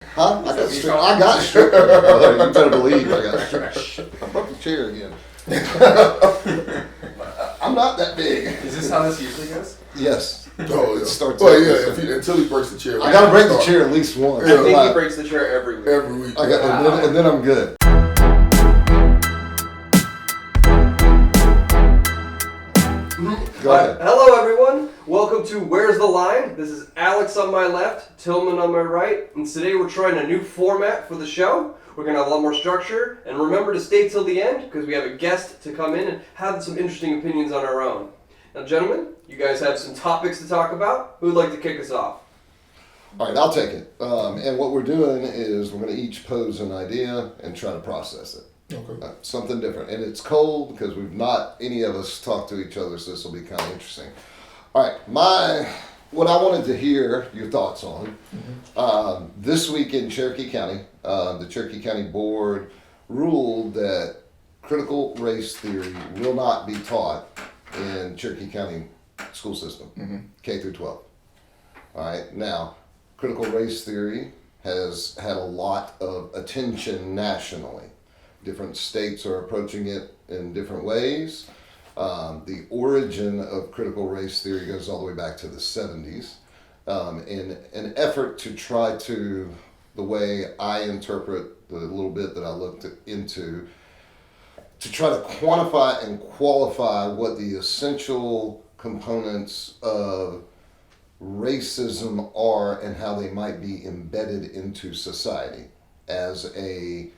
Huh? I got strict. Brother. You better believe I got strict. I broke the chair again. I'm not that big. Is this how this usually goes? Yes. Oh, It starts well, like yeah. this. Until he breaks the chair. I gotta break the chair at least once. I think he breaks the chair every week. every week. And then I'm good. Go ahead. Hello, everyone. Welcome to Where's the Line? This is Alex on my left, Tillman on my right, and today we're trying a new format for the show. We're going to have a lot more structure, and remember to stay till the end because we have a guest to come in and have some interesting opinions on our own. Now, gentlemen, you guys have some topics to talk about. Who would like to kick us off? All right, I'll take it. And what we're doing is we're going to each pose an idea and try to process it. Okay. Something different. And it's cold because we've not, any of us, talked to each other, so this will be kind of interesting. All right, what I wanted to hear your thoughts on, this week in Cherokee County, the Cherokee County Board ruled that critical race theory will not be taught in Cherokee County school system, K through 12. All right, now, critical race theory has had a lot of attention nationally. Different states are approaching it in different ways. The origin of critical race theory goes all the way back to the 70s in an effort to try to, the way I interpret the little bit that I looked into, to try to quantify and qualify what the essential components of racism are and how they might be embedded into society as a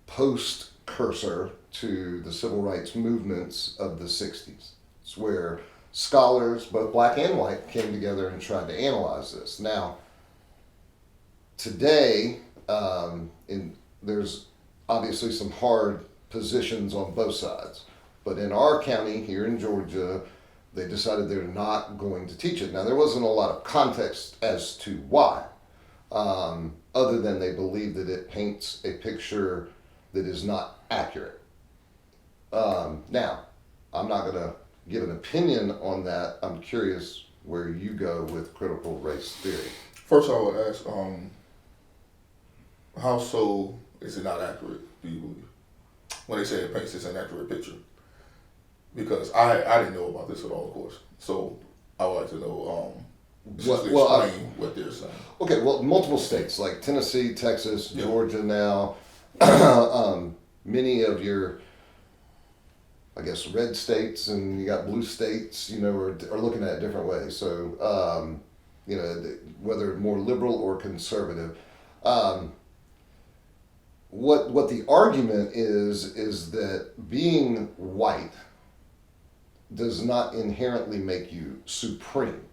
post-cursor to the civil rights movements of the 60s. It's where scholars, both black and white, came together and tried to analyze this. Now, today, there's obviously some hard positions on both sides. But in our county here in Georgia, they decided they're not going to teach it. Now, there wasn't a lot of context as to why, other than they believe that it paints a picture that is not accurate. Now, I'm not going to give an opinion on that. I'm curious where you go with critical race theory. First, I would ask, how so is it not accurate, do you believe? When they say it paints this inaccurate picture. Because I didn't know about this at all, of course. So I would like to know, explain what they're saying. Okay, well, multiple states like Tennessee, Texas, Georgia now, many of your, I guess, red states and you got blue states, are looking at it different ways. So, whether more liberal or conservative. What the argument is that being white does not inherently make you supreme.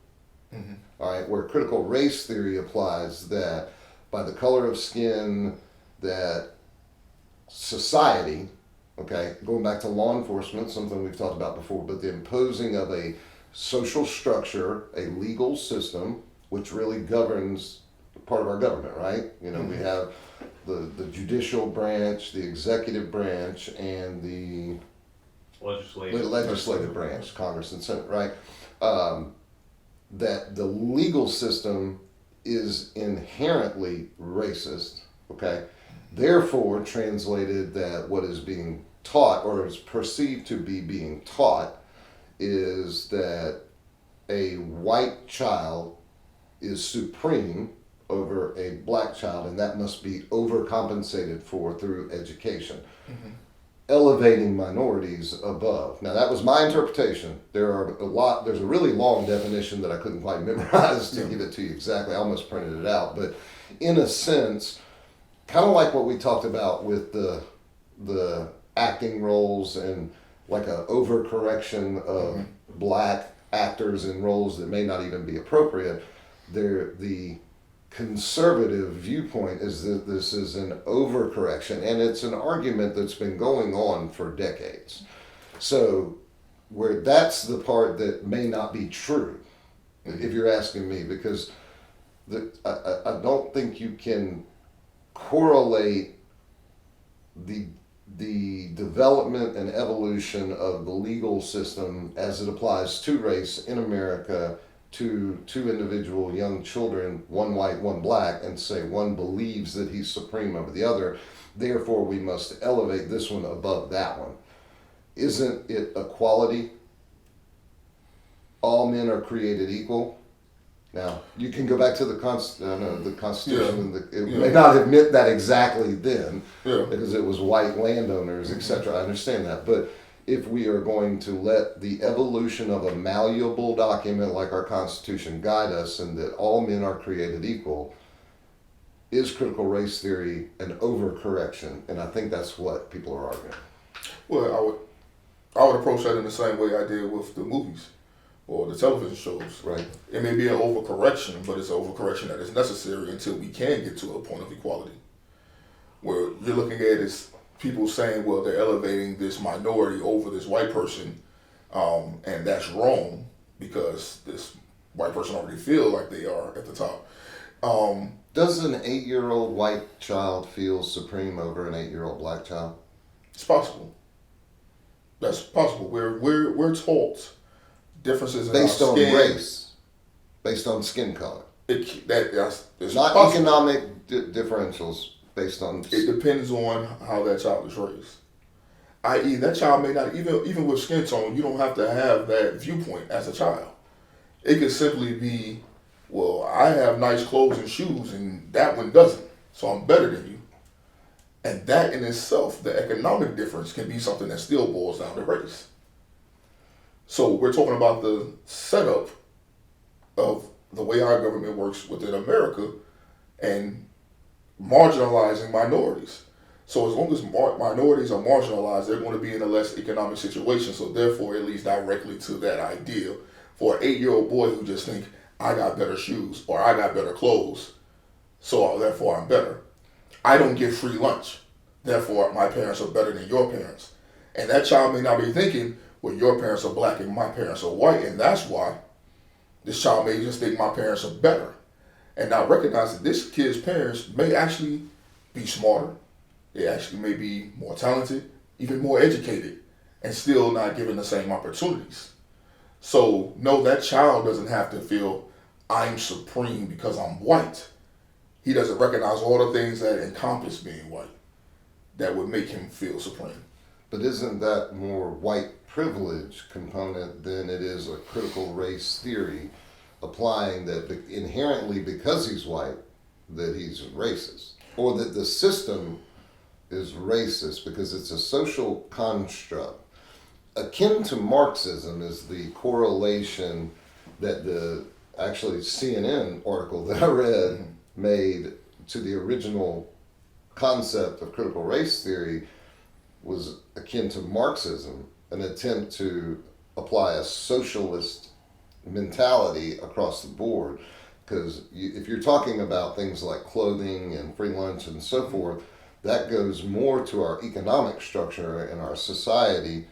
All right, where critical race theory applies that by the color of skin, that society, okay, going back to law enforcement, something we've talked about before, but the imposing of a social structure, a legal system, which really governs part of our government, right? We have the judicial branch, the executive branch, and the legislative branch, Congress and Senate, right? That the legal system is inherently racist, okay? Therefore, translated that what is being taught or is perceived to be being taught is that a white child is supreme over a black child, and that must be overcompensated for through education. Elevating minorities above. Now, that was my interpretation. There's a really long definition that I couldn't quite memorize to give it to you exactly. I almost printed it out, but in a sense, kind of like what we talked about with the acting roles and like a overcorrection of black actors in roles that may not even be appropriate. The conservative viewpoint is that this is an overcorrection, and it's an argument that's been going on for decades. So where that's the part that may not be true, if you're asking me, because I don't think you can correlate the development and evolution of the legal system as it applies to race in America to two individual young children, one white, one black, and say one believes that he's supreme over the other, therefore we must elevate this one above that one. Isn't it equality? All men are created equal. Now, you can go back to the Constitution. Yeah. It may not have meant that exactly then, Yeah. because it was white landowners, etc. I understand that. But if we are going to let the evolution of a malleable document like our Constitution guide us, and that all men are created equal, is critical race theory an overcorrection? And I think that's what people are arguing. Well, I would approach that in the same way I did with the movies or the television shows. Right. It may be an overcorrection, but it's an overcorrection that is necessary until we can get to a point of equality. Where you're looking at is people saying, well, they're elevating this minority over this white person, and that's wrong because this white person already feel like they are at the top. Does an 8-year-old white child feel supreme over an 8-year-old black child? It's possible. That's possible. We're taught differences in Based our on skin. race, based on skin color, It's not possible. economic differentials based on. It depends on how that child is raised. I.e., that child may not even with skin tone. You don't have to have that viewpoint as a child. It could simply be, well, I have nice clothes and shoes, and that one doesn't, so I'm better than you. And that in itself, the economic difference can be something that still boils down to race. So we're talking about the setup of the way our government works within America and marginalizing minorities. So as long as minorities are marginalized, they're going to be in a less economic situation. So therefore, it leads directly to that idea for an 8-year-old boy who just think, I got better shoes or I got better clothes, so therefore I'm better. I don't get free lunch, therefore my parents are better than your parents. And that child may not be thinking, well, your parents are black and my parents are white, and that's why this child may just think my parents are better. And not recognize that this kid's parents may actually be smarter, they actually may be more talented, even more educated, and still not given the same opportunities. So no, that child doesn't have to feel I'm supreme because I'm white. He doesn't recognize all the things that encompass being white that would make him feel supreme. But isn't that more white privilege component than it is a critical race theory, applying that inherently because he's white, that he's racist, or that the system is racist because it's a social construct? Akin to Marxism is the correlation that the actually CNN article that I read made to the original concept of critical race theory was akin to Marxism, an attempt to apply a socialist mentality across the board. Because if you're talking about things like clothing and free lunch and so forth, that goes more to our economic structure in our society,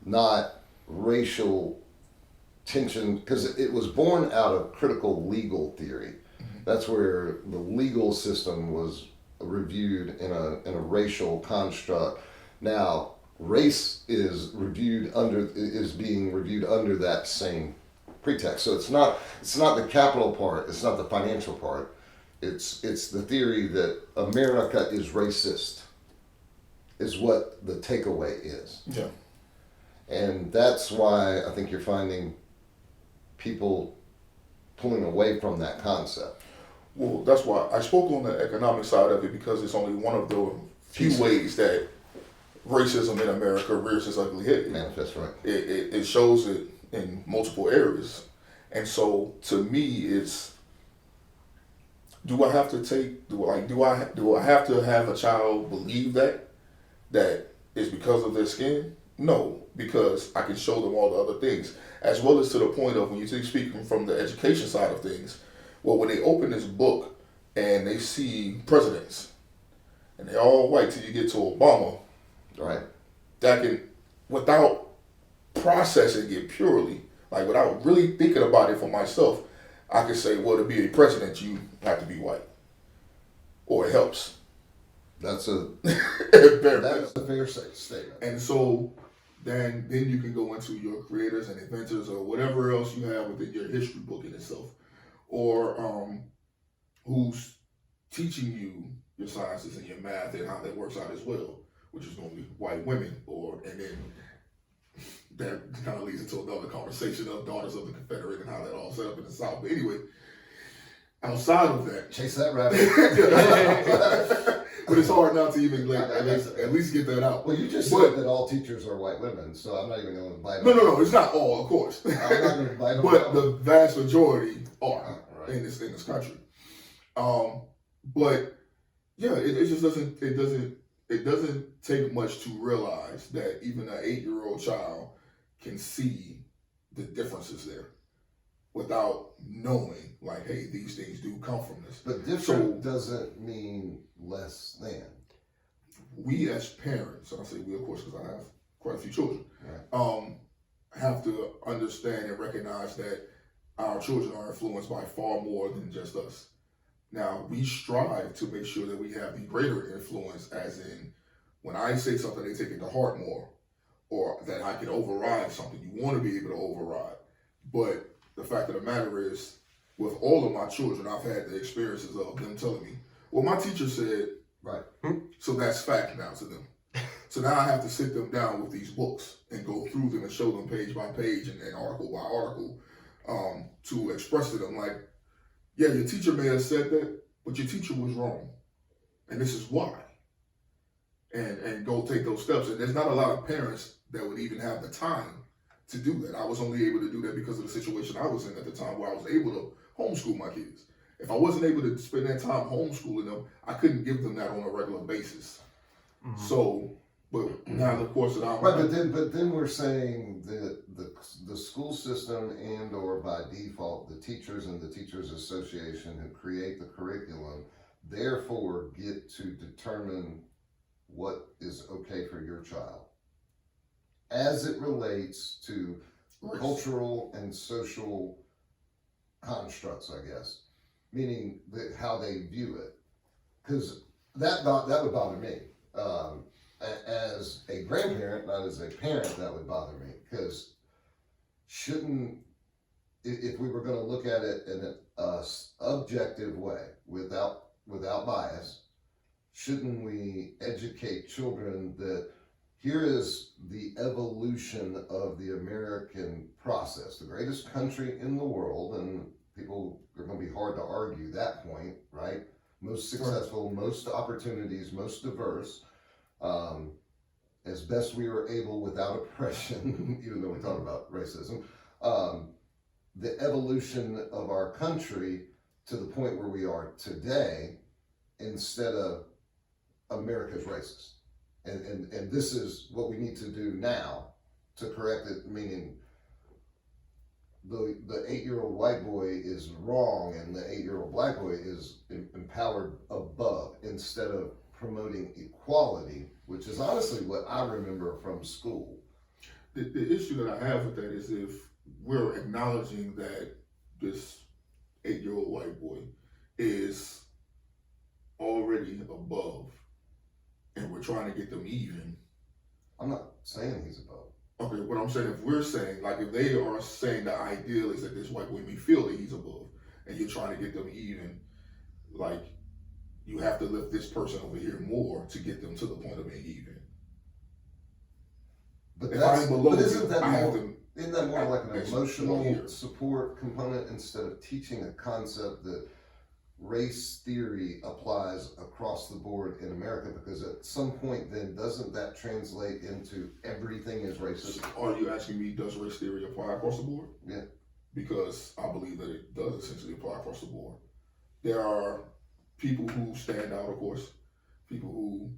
not racial tension, because it was born out of critical legal theory. That's where the legal system was reviewed in a racial construct. Now, race is being reviewed under that same pretext. So it's not the capital part, it's not the financial part. It's the theory that America is racist is what the takeaway is. Yeah. And that's why I think you're finding people pulling away from that concept. Well, that's why I spoke on the economic side of it, because it's only one of the few ways that racism in America rears its ugly head. Manifest, right? It shows it in multiple areas. And so to me, it's, do I have to have a child believe that it's because of their skin? No, because I can show them all the other things, as well as to the point of when you speak from the education side of things. Well, when they open this book and they see presidents, and they're all white till you get to Obama, Right. that can, without processing it purely, like without really thinking about it for myself, I can say, well, to be a president, you have to be white, or it helps. That's a Very that's a fair statement. And so then you can go into your creators and inventors or whatever else you have within your history book in itself, or who's teaching you your sciences and your math and how that works out as well, which is going to be white women, and then that kind of leads into another conversation of daughters of the Confederate and how that all set up in the South. But anyway, outside of that, Chase that rabbit. but it's hard not to even at least get that out. Well, you just said that all teachers are white women, so I'm not even going to bite on No, it's not all, of course. I'm not going to bite on but the vast majority are right. in this country. But yeah, it just doesn't take much to realize that even an 8-year-old child can see the differences there without knowing, like, hey, these things do come from this. But different doesn't mean less than. We as parents, and I say we, of course, because I have quite a few children, right. Have to understand and recognize that our children are influenced by far more than just us. Now, we strive to make sure that we have the greater influence, as in, when I say something, they take it to heart more, or that I can override something. You want to be able to override. But the fact of the matter is, with all of my children, I've had the experiences of them telling me, well, my teacher said, right. So that's fact now to them. So now I have to sit them down with these books and go through them and show them page by page and article by article to express to them, like, yeah, your teacher may have said that, but your teacher was wrong. And this is why. And go take those steps. And there's not a lot of parents that would even have the time to do that. I was only able to do that because of the situation I was in at the time, where I was able to homeschool my kids. If I wasn't able to spend that time homeschooling them, I couldn't give them that on a regular basis. Mm-hmm. So, but now the course that I'm right, but then we're saying that the school system and or by default the teachers and the teachers association who create the curriculum therefore get to determine what is okay for your child as it relates to cultural and social constructs, I guess, meaning how they view it, because that would bother me. As a grandparent, not as a parent, that would bother me, because if we were going to look at it in an objective way, without bias, shouldn't we educate children that here is the evolution of the American process, the greatest country in the world, and people are going to be hard to argue that point, right? Most successful, most opportunities, most diverse. As best we were able without oppression, even though we talk about racism, the evolution of our country to the point where we are today, instead of America's racist. And this is what we need to do now to correct it, meaning the 8-year-old white boy is wrong and the 8-year-old black boy is empowered above, instead of promoting equality, which is honestly what I remember from school. The issue that I have with that is, if we're acknowledging that this 8-year-old white boy is already above and we're trying to get them even. I'm not saying he's above. Okay, what I'm saying, if we're saying, like, if they are saying the ideal is that this white boy may feel that he's above and you're trying to get them even, like, you have to lift this person over here more to get them to the point of being even. But if I'm below, isn't that more like an emotional support component, instead of teaching a concept that race theory applies across the board in America? Because at some point then, doesn't that translate into everything is racist? Are you asking me, does race theory apply across the board? Yeah. Because I believe that it does essentially apply across the board. There are people who stand out, of course, people who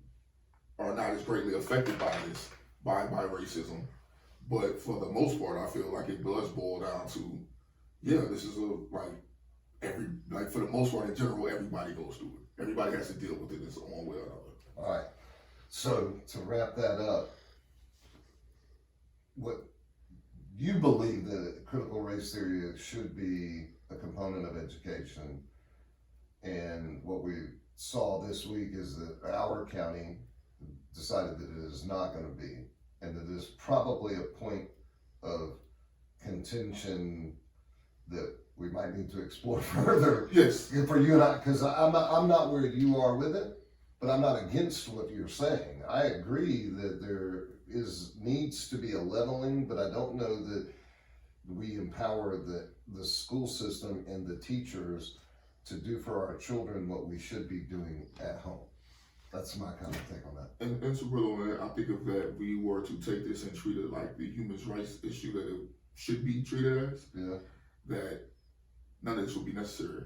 are not as greatly affected by this, by racism. But for the most part, I feel like it does boil down to, yeah, this is for the most part, in general, everybody goes through it. Everybody has to deal with it in one way or another. All right. So to wrap that up, what you believe that critical race theory should be a component of education, and what we saw this week is that our county decided that it is not going to be. and it is probably a point of contention that we might need to explore further. Yes. For you and I, because I'm not where you are with it, but I'm not against what you're saying. I agree that there needs to be a leveling, but I don't know that we empower the school system and the teachers to do for our children what we should be doing at home. That's my kind of take on that. And to build on that, I think if that we were to take this and treat it like the human rights issue that it should be treated as, Yeah. that none of this would be necessary.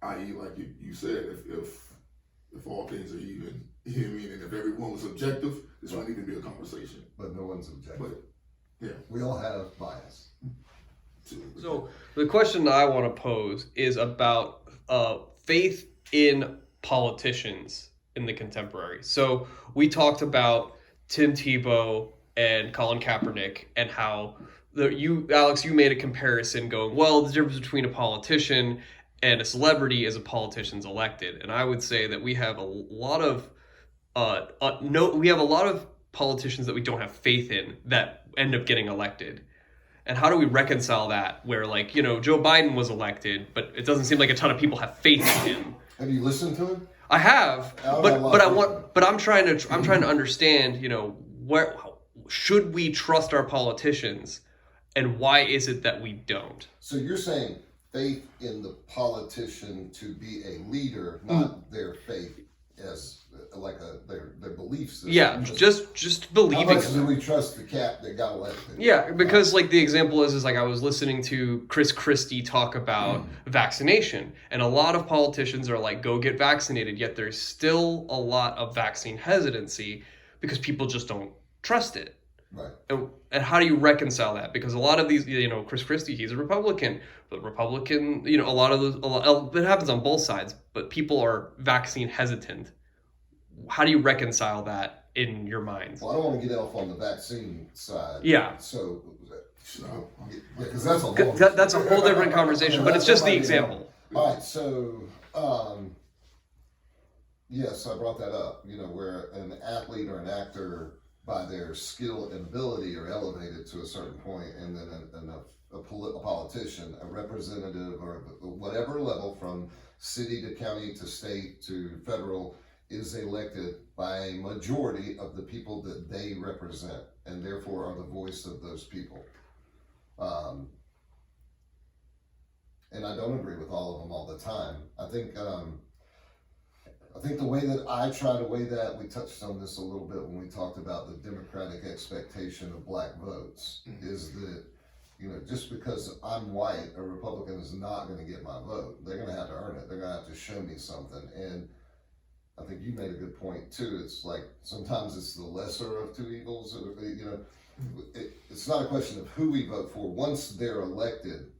I.e., like you said, if all things are even, you know what I mean, and if everyone was objective, this wouldn't even be a conversation. But no one's objective. But yeah, We all have bias. So the question I want to pose is about faith in politicians in the contemporary. So we talked about Tim Tebow and Colin Kaepernick and how Alex, you made a comparison going, well, the difference between a politician and a celebrity is a politician's elected. And I would say that we have a lot of politicians that we don't have faith in that end up getting elected. And how do we reconcile that where, like, Joe Biden was elected, but it doesn't seem like a ton of people have faith in him? Have you listened to him? I have, I'm trying to understand, where should we trust our politicians, and why is it that we don't? So you're saying faith in the politician to be a leader, not their faith as like their belief system. Yeah, just believing. How much do we trust the cat that got elected? Yeah, because like the example is like I was listening to Chris Christie talk about vaccination, and a lot of politicians are like, go get vaccinated, yet there's still a lot of vaccine hesitancy because people just don't trust it. Right. And how do you reconcile that? Because a lot of these, Chris Christie, he's a Republican, but Republican, it happens on both sides, but people are vaccine hesitant. How do you reconcile that in your minds? Well, I don't want to get off on the vaccine side. Yeah. So, because that's a whole different conversation, but it's just the example. All right. So, yes, I brought that up. Where an athlete or an actor, by their skill and ability, are elevated to a certain point, and then a politician, a representative, or whatever level from city to county to state to federal, is elected by a majority of the people that they represent, and therefore are the voice of those people. And I don't agree with all of them all the time. I think the way that I try to weigh that, we touched on this a little bit when we talked about the democratic expectation of black votes, is that, just because I'm white, a Republican is not going to get my vote. They're going to have to earn it. They're going to have to show me something. And I think you made a good point too. It's like sometimes it's the lesser of two evils. It's not a question of who we vote for. Once they're elected,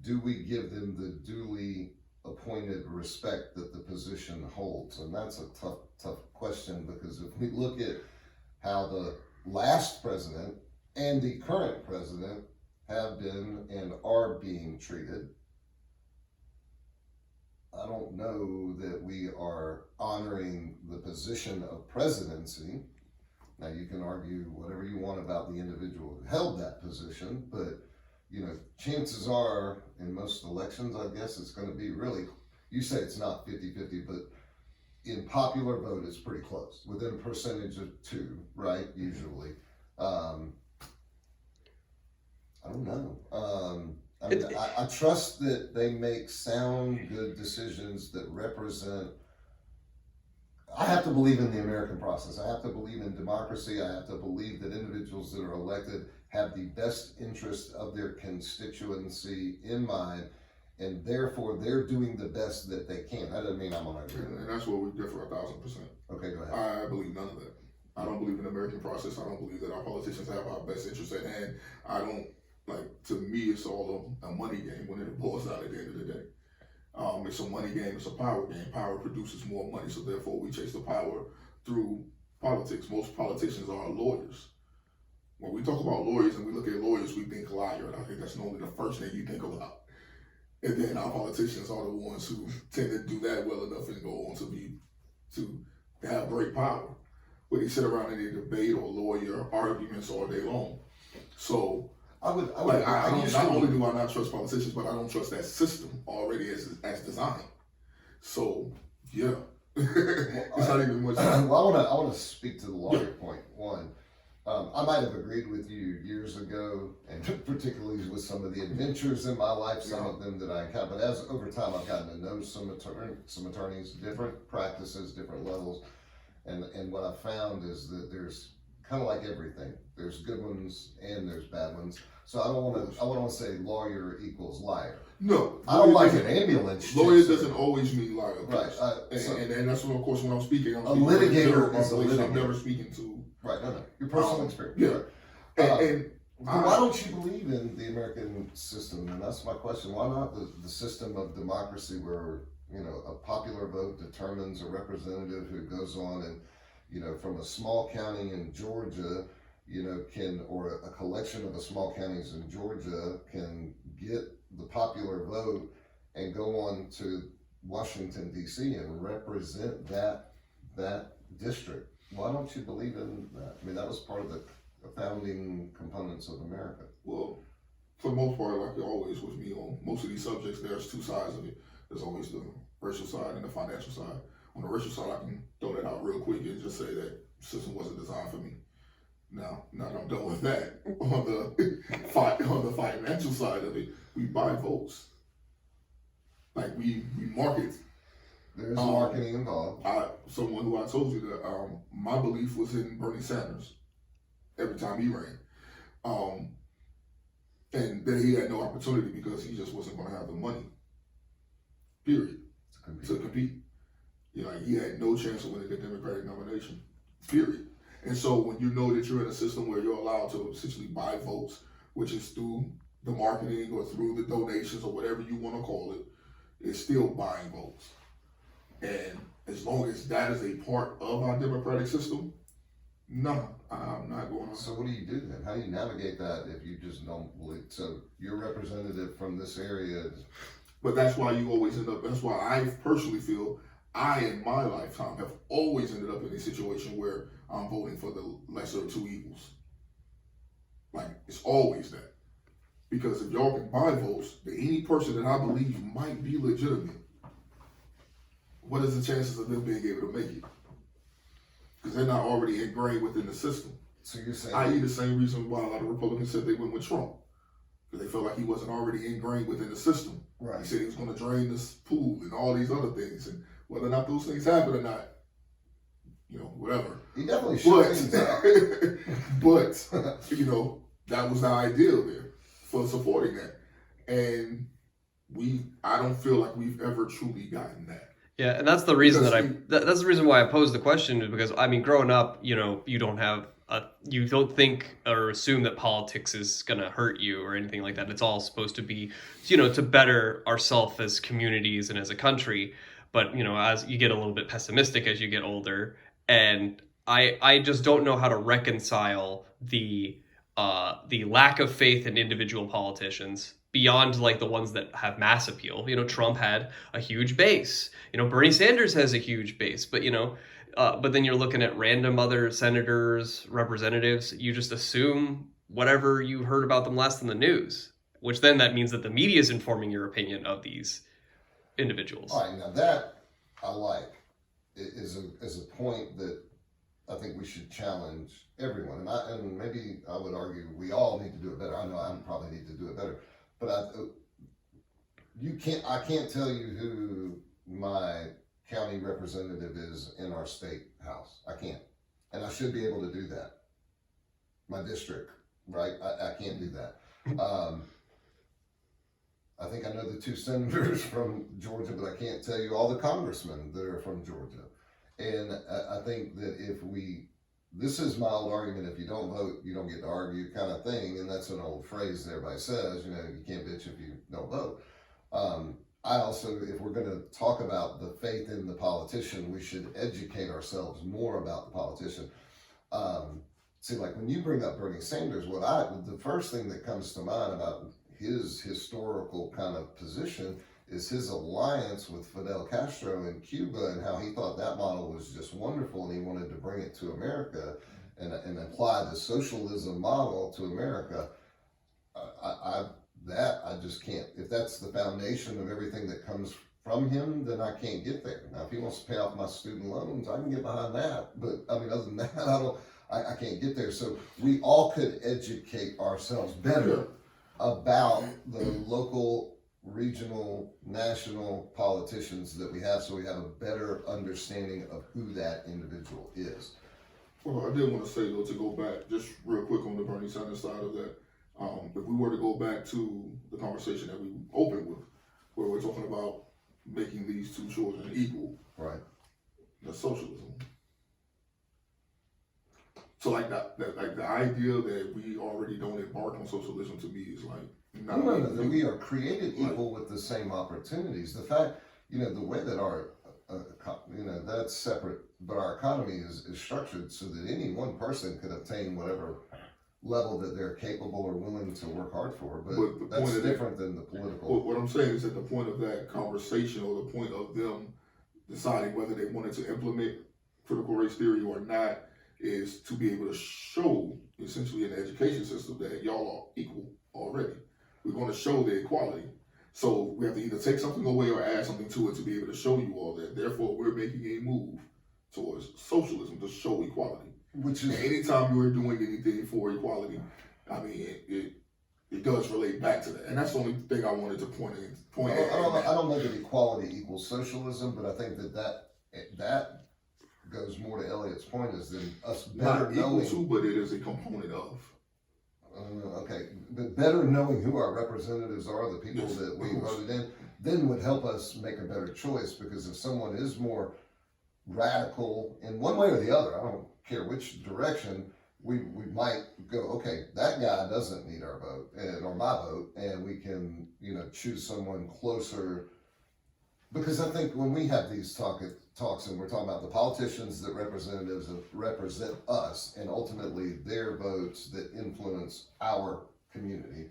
do we give them the duly appointed respect that the position holds? And that's a tough question, because if we look at how the last president and the current president have been and are being treated, I don't know that we are honoring the position of presidency. Now, you can argue whatever you want about the individual who held that position, but chances are in most elections, I guess it's going to be really, you say it's not 50-50, but in popular vote, it's pretty close, within a percentage of 2, right? Usually. I don't know. I trust that they make sound, good decisions that represent. I have to believe in the American process. I have to believe in democracy. I have to believe that individuals that are elected have the best interest of their constituency in mind, and therefore they're doing the best that they can. That doesn't mean I'm on agree. And that's where we differ 1,000%. Okay, go ahead. I believe none of that. I don't believe in the American process. I don't believe that our politicians have our best interest at hand. I don't, to me, it's all a money game when it boils out at the end of the day. It's a money game, it's a power game. Power produces more money, so therefore we chase the power through politics. Most politicians are lawyers. When we talk about lawyers and we look at lawyers, we think liar, and I think that's normally the first thing you think about. And then our politicians are the ones who tend to do that well enough and go on to have great power. where they sit around and they debate or lawyer arguments all day long. So I don't, not only do I not trust politicians, but I don't trust that system already as designed. So yeah, it's not even much. Well, I want to speak to the lawyer point. One, I might have agreed with you years ago, and particularly with some of the adventures in my life, some of them that I encountered. But as over time, I've gotten to know some attorneys, different practices, different levels, and what I found is that there's kind of like everything. There's good ones and there's bad ones. So I don't want to say lawyer equals liar. No, I don't like an ambulance. Lawyer doesn't always mean liar. Right. And that's what, of course, when I'm speaking, I'm litigator is a litigator. I'm never speaking to. Right, no. Your personal experience. Yeah. Right. Why don't you believe in the American system? And that's my question. Why not the system of democracy where, a popular vote determines a representative who goes on and, from a small county in Georgia, or a collection of the small counties in Georgia can get the popular vote and go on to Washington, D.C. and represent that district. Why don't you believe in that? I mean, that was part of the founding components of America. Well, for the most part, like always with me on most of these subjects, there's two sides of it. There's always the racial side and the financial side. On the racial side, I can throw that out real quick and just say that the system wasn't designed for me. Now that I'm done with that, on the financial side of it, we buy votes. Like we market. There's marketing involved. Someone who I told you that my belief was in Bernie Sanders every time he ran, and that he had no opportunity because he just wasn't going to have the money. Period. To compete. He had no chance of winning the Democratic nomination. Period. And so when you know that you're in a system where you're allowed to essentially buy votes, which is through the marketing or through the donations or whatever you want to call it, it's still buying votes. And as long as that is a part of our democratic system, no, I'm not going on. So what do you do then? How do you navigate that if you just don't believe? So your representative from this area is... But that's why you always end up, that's why I personally feel in my lifetime have always ended up in a situation where I'm voting for the lesser of two evils. Like, it's always that. Because if y'all can buy votes, to any person that I believe might be legitimate, what is the chances of them being able to make it? Because they're not already ingrained within the system. So you're saying... i.e. the same reason why a lot of Republicans said they went with Trump. Because they felt like he wasn't already ingrained within the system. Right. He said he was going to drain this pool and all these other things. And whether or not those things happen or not, whatever. He definitely should things out. But, that was the ideal there for supporting that. And I don't feel like we've ever truly gotten that. Yeah, and that's the reason that's the reason why I posed the question, is because, growing up, you don't think or assume that politics is going to hurt you or anything like that. It's all supposed to be, to better ourselves as communities and as a country. But, as you get a little bit pessimistic as you get older, and I just don't know how to reconcile the lack of faith in individual politicians beyond like the ones that have mass appeal. Trump had a huge base. Bernie Sanders has a huge base, but but then you're looking at random other senators, representatives. You just assume whatever you heard about them last in the news, which then that means that the media is informing your opinion of these individuals. All right, now that I like is a point that I think we should challenge everyone, and maybe I would argue we all need to do it better. I know I probably need to do it better, but I can't tell you who my county representative is in our state house. I can't, and I should be able to do that. My district, right? I can't do that. I think I know the two senators from Georgia, but I can't tell you all the congressmen that are from Georgia. And I think that this is my old argument, if you don't vote, you don't get to argue kind of thing. And that's an old phrase that everybody says, you can't bitch if you don't vote. I also, if we're going to talk about the faith in the politician, we should educate ourselves more about the politician. See, like when you bring up Bernie Sanders, the first thing that comes to mind about his historical kind of position is his alliance with Fidel Castro in Cuba and how he thought that model was just wonderful and he wanted to bring it to America and apply the socialism model to America. I just can't. If that's the foundation of everything that comes from him, then I can't get there. Now, if he wants to pay off my student loans, I can get behind that. But I mean, other than that, I can't get there. So we all could educate ourselves better about the local, regional, national politicians that we have, so we have a better understanding of who that individual is. Well, I did want to say though, to go back just real quick on the Bernie Sanders side of that. If we were to go back to the conversation that we opened with, where we're talking about making these two children equal, right? That's socialism. So like that like the idea that we already don't embark on socialism to me is like no, that we are created equal with the same opportunities. The fact, the way that our that's separate, but our economy is structured so that any one person could obtain whatever level that they're capable or willing to work hard for, but that's different than the political. What I'm saying is that the point of that conversation, or the point of them deciding whether they wanted to implement critical race theory or not, is to be able to show, essentially, in the education system that y'all are equal already. We're going to show the equality. So we have to either take something away or add something to it to be able to show you all that. Therefore, we're making a move towards socialism to show equality. Which is, anytime you're doing anything for equality, I mean, it does relate back to that, and that's the only thing I wanted to point out. I don't know that equality equals socialism, but I think that goes more to Elliot's point, is then us better not knowing. Equal to, but it is a component of. Okay, but better knowing who our representatives are, the people that we voted in, then would help us make a better choice. Because if someone is more radical in one way or the other, I don't care which direction, we might go, okay, that guy doesn't need our vote or my vote, and we can choose someone closer. Because I think when we have these talks and we're talking about the politicians that represent us and ultimately their votes that influence our community,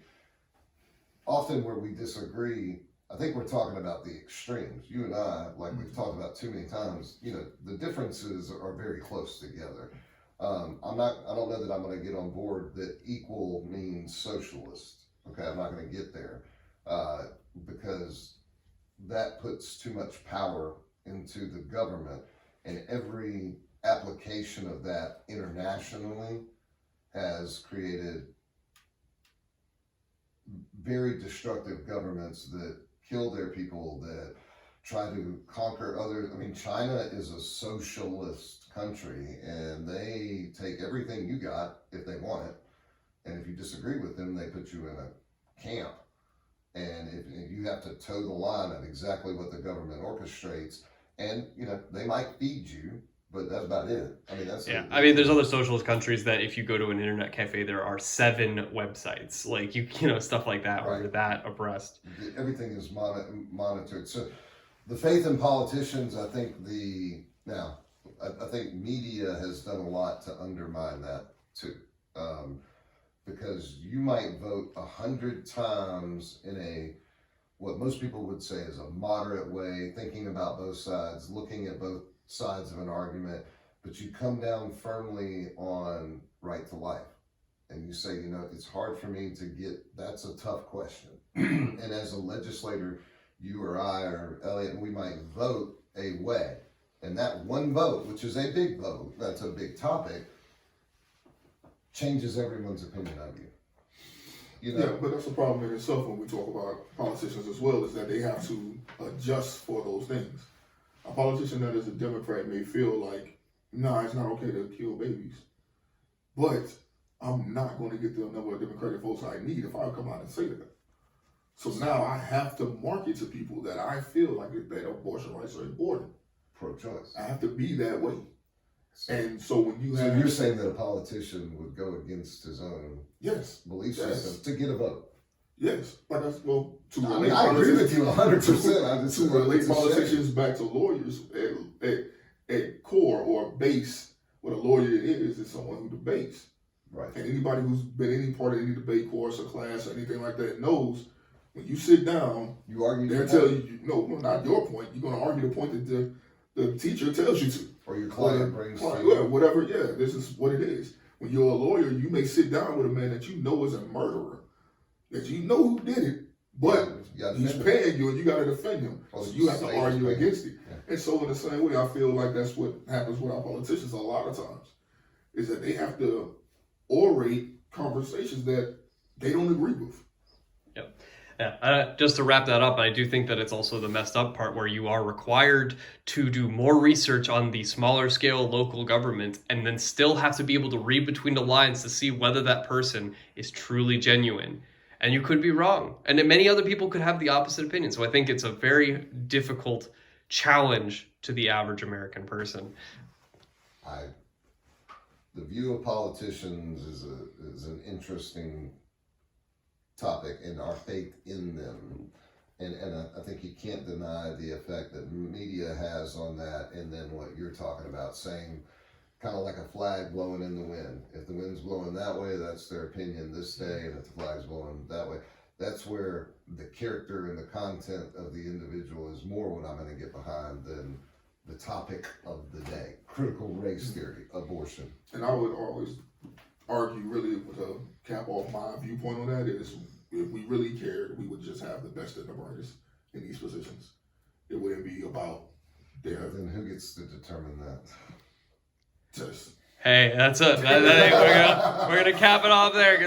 often where we disagree, I think we're talking about the extremes. You and I, like we've talked about too many times, the differences are very close together. I don't know that I'm going to get on board that equal means socialist. Okay, I'm not going to get there because that puts too much power into the government, and every application of that internationally has created very destructive governments that kill their people, that try to conquer others. I mean, China is a socialist country, and they take everything you got if they want it, and if you disagree with them, they put you in a camp. And if you have to toe the line of exactly what the government orchestrates, and they might feed you, but that's about it. I mean, there's other socialist countries that if you go to an internet cafe, there are 7 websites, like stuff like that, where you're that oppressed. Everything is monitored. So the faith in politicians, I think I think media has done a lot to undermine that too. Because you might vote 100 times in what most people would say is a moderate way, thinking about both sides, looking at both sides of an argument, but you come down firmly on right to life. And you say, it's hard for me to get, that's a tough question. And as a legislator, you or I or Elliot, we might vote a way. And that one vote, which is a big vote, that's a big topic, changes everyone's opinion of you. Yeah, but that's a problem in itself when we talk about politicians as well, is that they have to adjust for those things. A politician that is a Democrat may feel like, nah, it's not okay to kill babies. But I'm not going to get the number of Democratic votes I need if I come out and say that. So now I have to market to people that I feel like that abortion rights are important. Pro-choice. I have to be that way. And so when you have... So you're saying that a politician would go against his own belief system to get a vote? Yes. I agree with you 100%. To relate politicians back to lawyers at core or base, what a lawyer is someone who debates. Right. And anybody who's been any part of any debate course or class or anything like that knows When you sit down, You argue. they'll tell you, no, not your point. You're going to argue the point that the teacher tells you to. Or your client brings to you. Whatever, this is what it is. When you're a lawyer, you may sit down with a man that you know is a murderer, that you know who did it, but he's paying you and you got to defend him. So you have to argue against it. Yeah. And so in the same way, I feel like that's what happens with our politicians a lot of times, is that they have to orate conversations that they don't agree with. Yep. Yeah, just to wrap that up, I do think that it's also the messed up part where you are required to do more research on the smaller scale local government and then still have to be able to read between the lines to see whether that person is truly genuine. And you could be wrong. And then many other people could have the opposite opinion. So I think it's a very difficult challenge to the average American person. The view of politicians is an interesting topic, and our faith in them, and I think you can't deny the effect that media has on that, and then what you're talking about, saying kind of like a flag blowing in the wind. If the wind's blowing that way, that's their opinion this day, and if the flag's blowing that way, that's where the character and the content of the individual is more what I'm going to get behind than the topic of the day: critical race theory, abortion. And I would always argue, really, with a cap off my viewpoint on that, is if we really cared, we would just have the best and the brightest in these positions. It wouldn't be about their. Then who gets to determine that? Just. Hey, that's it. We're gonna cap it off there.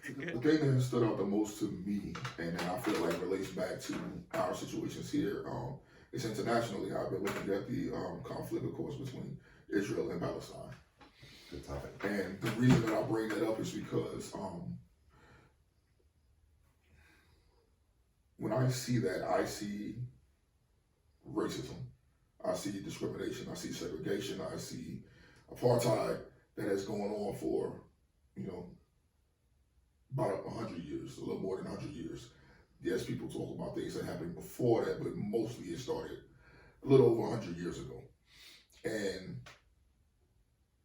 The thing that has stood out the most to me, and then I feel like relates back to our situations here, is internationally. I've been looking at the conflict, of course, between Israel and Palestine. Good topic. And the reason that I bring that up is because when I see that, I see racism, I see discrimination, I see segregation, I see apartheid that has gone on for, about 100 years, a little more than 100 years. Yes, people talk about things that happened before that, but mostly it started a little over 100 years ago. And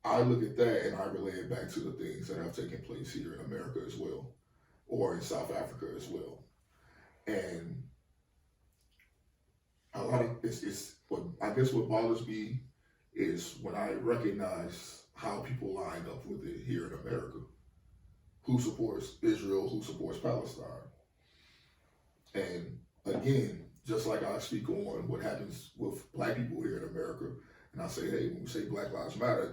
I look at that and I relate it back to the things that have taken place here in America as well, or in South Africa as well. And a lot of I guess what bothers me is when I recognize how people line up with it here in America. Who supports Israel, who supports Palestine. And again, just like I speak on what happens with black people here in America, and I say, hey, when we say Black Lives Matter,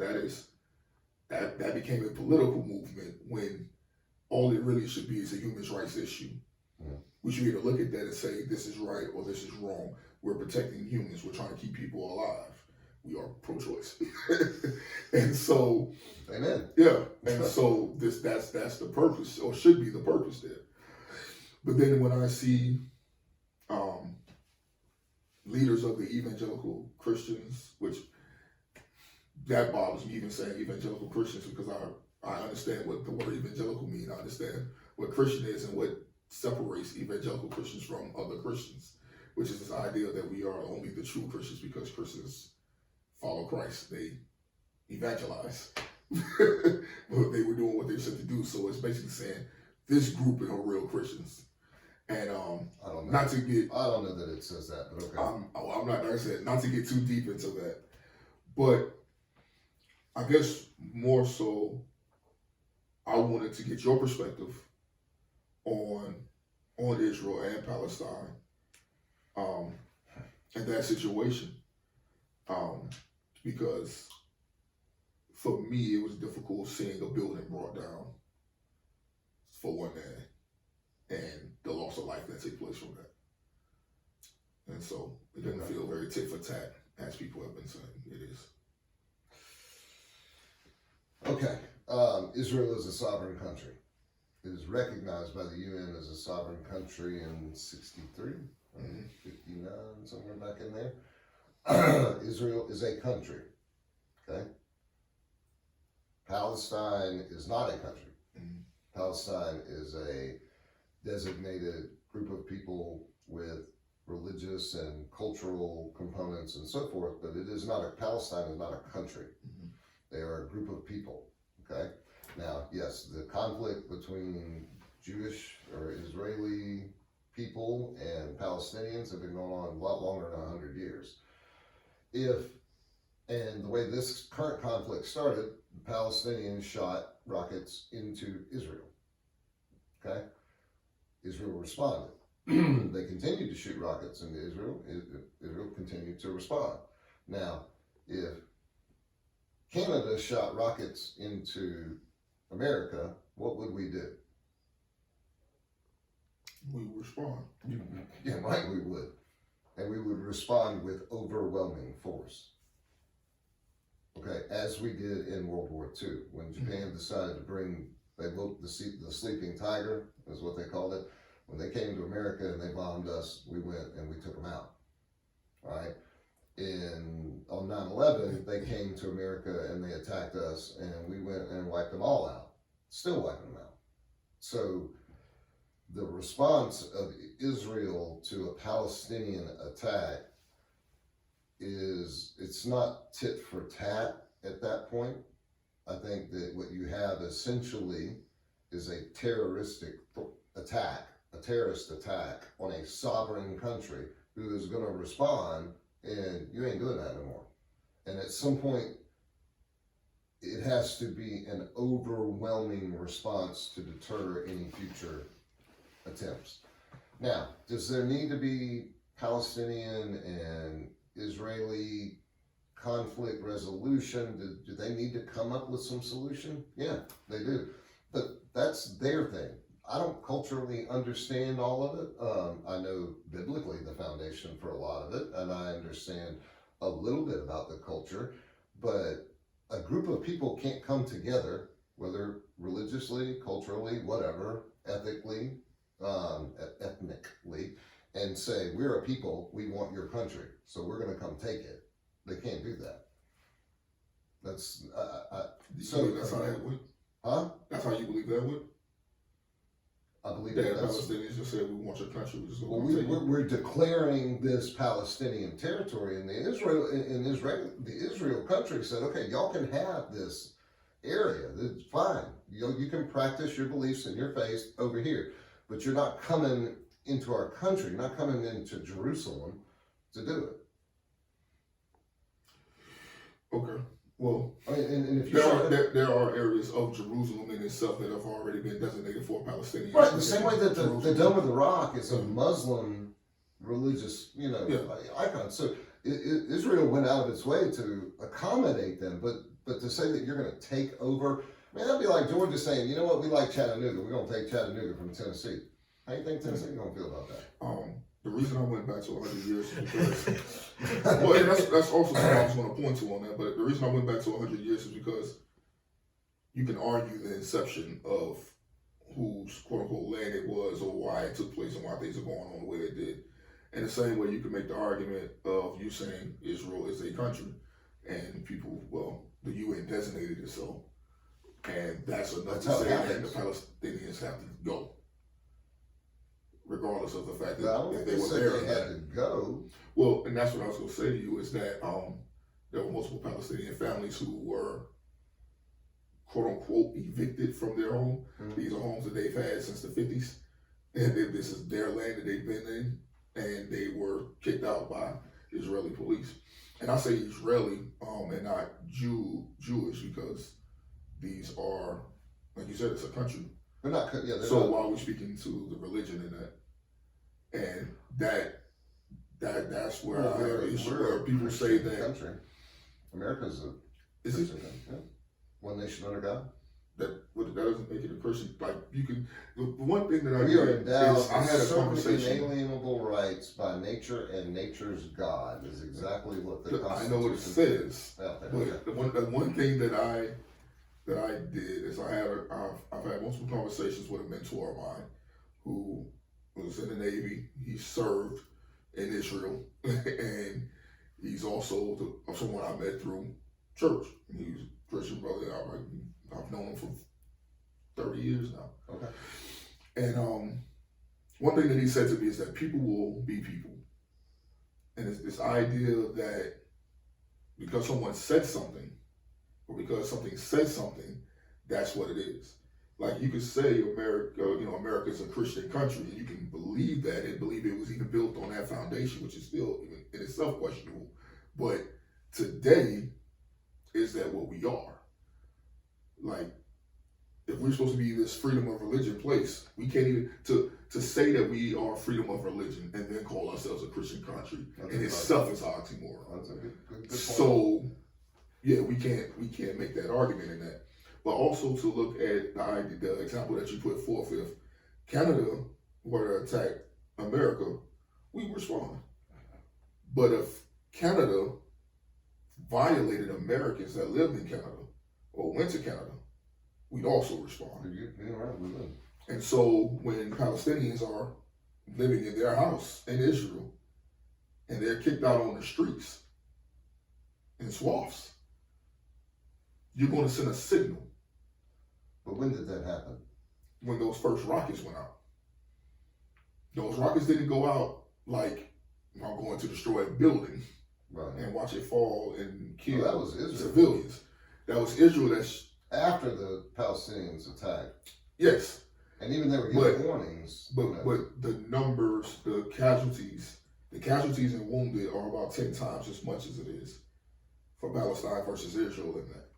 that became a political movement when all it really should be is a human rights issue. Yeah. We should either look at that and say, this is right or this is wrong. We're protecting humans. We're trying to keep people alive. We are pro-choice. And so, amen. Yeah. And so that's the purpose, or should be the purpose there. But then when I see leaders of the evangelical Christians, which that bothers me, even saying evangelical Christians, because I understand what the word evangelical means. I understand what Christian is and what separates evangelical Christians from other Christians, which is this idea that we are only the true Christians because Christians follow Christ. They evangelize. But they were doing what they were said to do. So it's basically saying this group are real Christians. And I don't know. I don't know that it says that, but okay. I'm not, like I said, not to get too deep into that. But I guess more so, I wanted to get your perspective on Israel and Palestine, and that situation. Because for me, it was difficult seeing a building brought down for one man and the loss of life that took place from that. And so it didn't feel very tit for tat, as people have been saying it is. Okay. Israel is a sovereign country. It is recognized by the UN as a sovereign country in 63, 59, somewhere back in there. Israel is a country, okay? Palestine is not a country. Palestine is a designated group of people with religious and cultural components and so forth, but Palestine is not a country. They are a group of people, okay? Now, yes, the conflict between Jewish or Israeli people and Palestinians have been going on a lot longer than 100 years. And the way this current conflict started, the Palestinians shot rockets into Israel. Okay? Israel responded. They continued to shoot rockets into Israel. Israel continued to respond. Now, if Canada shot rockets into America, what would we do? We respond. Yeah, right, we would. And we would respond with overwhelming force. Okay, as we did in World War II, when Japan decided to they woke the sleeping tiger, is what they called it. When they came to America and they bombed us, we went and we took them out. All right. On 9/11, they came to America and they attacked us, and we went and wiped them all out. Still wiping them out. So the response of Israel to a Palestinian attack it's not tit for tat at that point. I think that what you have essentially is a terrorist attack on a sovereign country who is going to respond, and you ain't doing that anymore. And at some point, it has to be an overwhelming response to deter any future attempts. Now, does there need to be Palestinian and Israeli conflict resolution? Do they need to come up with some solution? Yeah, they do. But that's their thing. I don't culturally understand all of it. I know biblically the foundation for a lot of it, and I understand a little bit about the culture, but a group of people can't come together, whether religiously, culturally, whatever, ethnically, and say, we're a people, we want your country, so we're going to come take it. They can't do that. That's so that's how that went. Huh? That's how you believe that went. I believe that Palestinians just said, we want your country. We're declaring this Palestinian territory, and the Israel country said, okay, y'all can have this area. It's fine. You can practice your beliefs and your faith over here, but you're not coming into our country. You're not coming into Jerusalem to do it. Okay. Well, I mean, and if there are areas of Jerusalem in itself that have already been designated for Palestinians. Right, the same way that the Dome of the Rock is a Muslim religious, icon. So Israel went out of its way to accommodate them, but to say that you're going to take over, I mean, that'd be like Georgia saying, you know what, we like Chattanooga, we're going to take Chattanooga from Tennessee. How do you think Tennessee is going to feel about that? The reason I went back to 100 years is because, well, and that's also something I was going to point to on that, but the reason I went back to 100 years is because you can argue the inception of whose quote-unquote land it was or why it took place and why things are going on the way they did. In the same way, you can make the argument of you saying Israel is a country and people, well, the UN designated it so, and that's enough to say that the Palestinians have to go. Regardless of the fact that they were there. They had to go. Well, and that's what I was going to say to you is that there were multiple Palestinian families who were quote unquote evicted from their home. Mm-hmm. These are homes that they've had since the 50s. And this is their land that they've been in. And they were kicked out by Israeli police. And I say Israeli and not Jewish because these are, like you said, it's a country. They're not. Yeah. So why are we speaking to the religion in that? And that's where where people say that country. America's a Christian country. One nation under God. That doesn't make it a Christian. Like you can. The one thing that we are endowed with certain inalienable rights by nature, and nature's God is exactly what the Constitution. I know what it says. But the one thing that I did is I've had multiple conversations with a mentor of mine who was in the Navy. He served in Israel, and he's also someone I met through church. He's a Christian brother. I've known him for 30 years now. Okay. And one thing that he said to me is that people will be people, and it's this idea that because someone said something, or because something says something, that's what it is. Like you could say America's a Christian country, and you can believe that and believe it was even built on that foundation, which is still in itself questionable. But today, is that what we are? Like, if we're supposed to be this freedom of religion place, we can't even to say that we are freedom of religion and then call ourselves a Christian country in itself is an oxymoron. That's a good point. So yeah, we can't make that argument in that. But also to look at the example that you put forth, if Canada were to attack America, we respond. But if Canada violated Americans that lived in Canada or went to Canada, we'd also respond. You're right, we would. And so when Palestinians are living in their house in Israel and they're kicked out on the streets in swaths, you're going to send a signal. But when did that happen? When those first rockets went out. Those rockets didn't go out like, I'm going to destroy a building and watch it fall and kill that was Israel. Civilians. That was Israel. That's after the Palestinians attacked. Yes. And even they were giving warnings. But the numbers, the casualties and wounded are about 10 times as much as it is for Palestine versus Israel in that.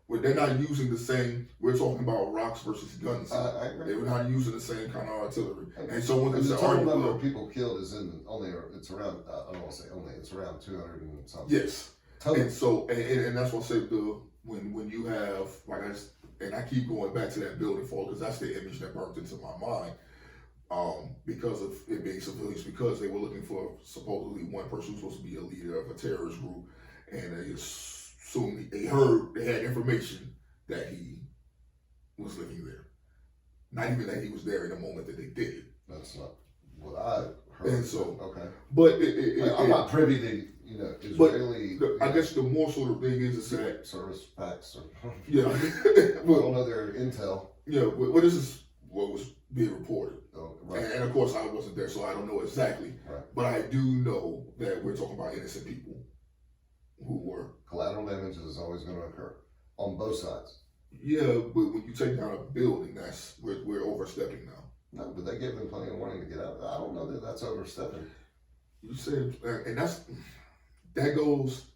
Where they're not using the same, we're talking about rocks versus guns. I agree. They're not using the same kind of artillery. And so when the total number of people killed is it's around, I don't want to say only, it's around 200 and something. Yes. Total. And so, and that's what I said, when you have, and I keep going back to that building fall because that's the image that burnt into my mind because of it being civilians, because they were looking for supposedly one person who's supposed to be a leader of a terrorist group, and they had information that he was living there. Not even that he was there in the moment that they did it. That's not what I heard. And so, okay. But I'm not privy to, Israeli. I guess the more sort of thing is that service packs or yeah, well, no, their intel. Yeah, well, this is what was being reported, right. and of course I wasn't there, so I don't know exactly. Right. But I do know that we're talking about innocent people who were collateral damage is always going to occur on both sides. Yeah, but when you take down a building, that's we're overstepping now. No, but they gave them plenty of warning to get out. I don't know that that's overstepping. You said, and that goes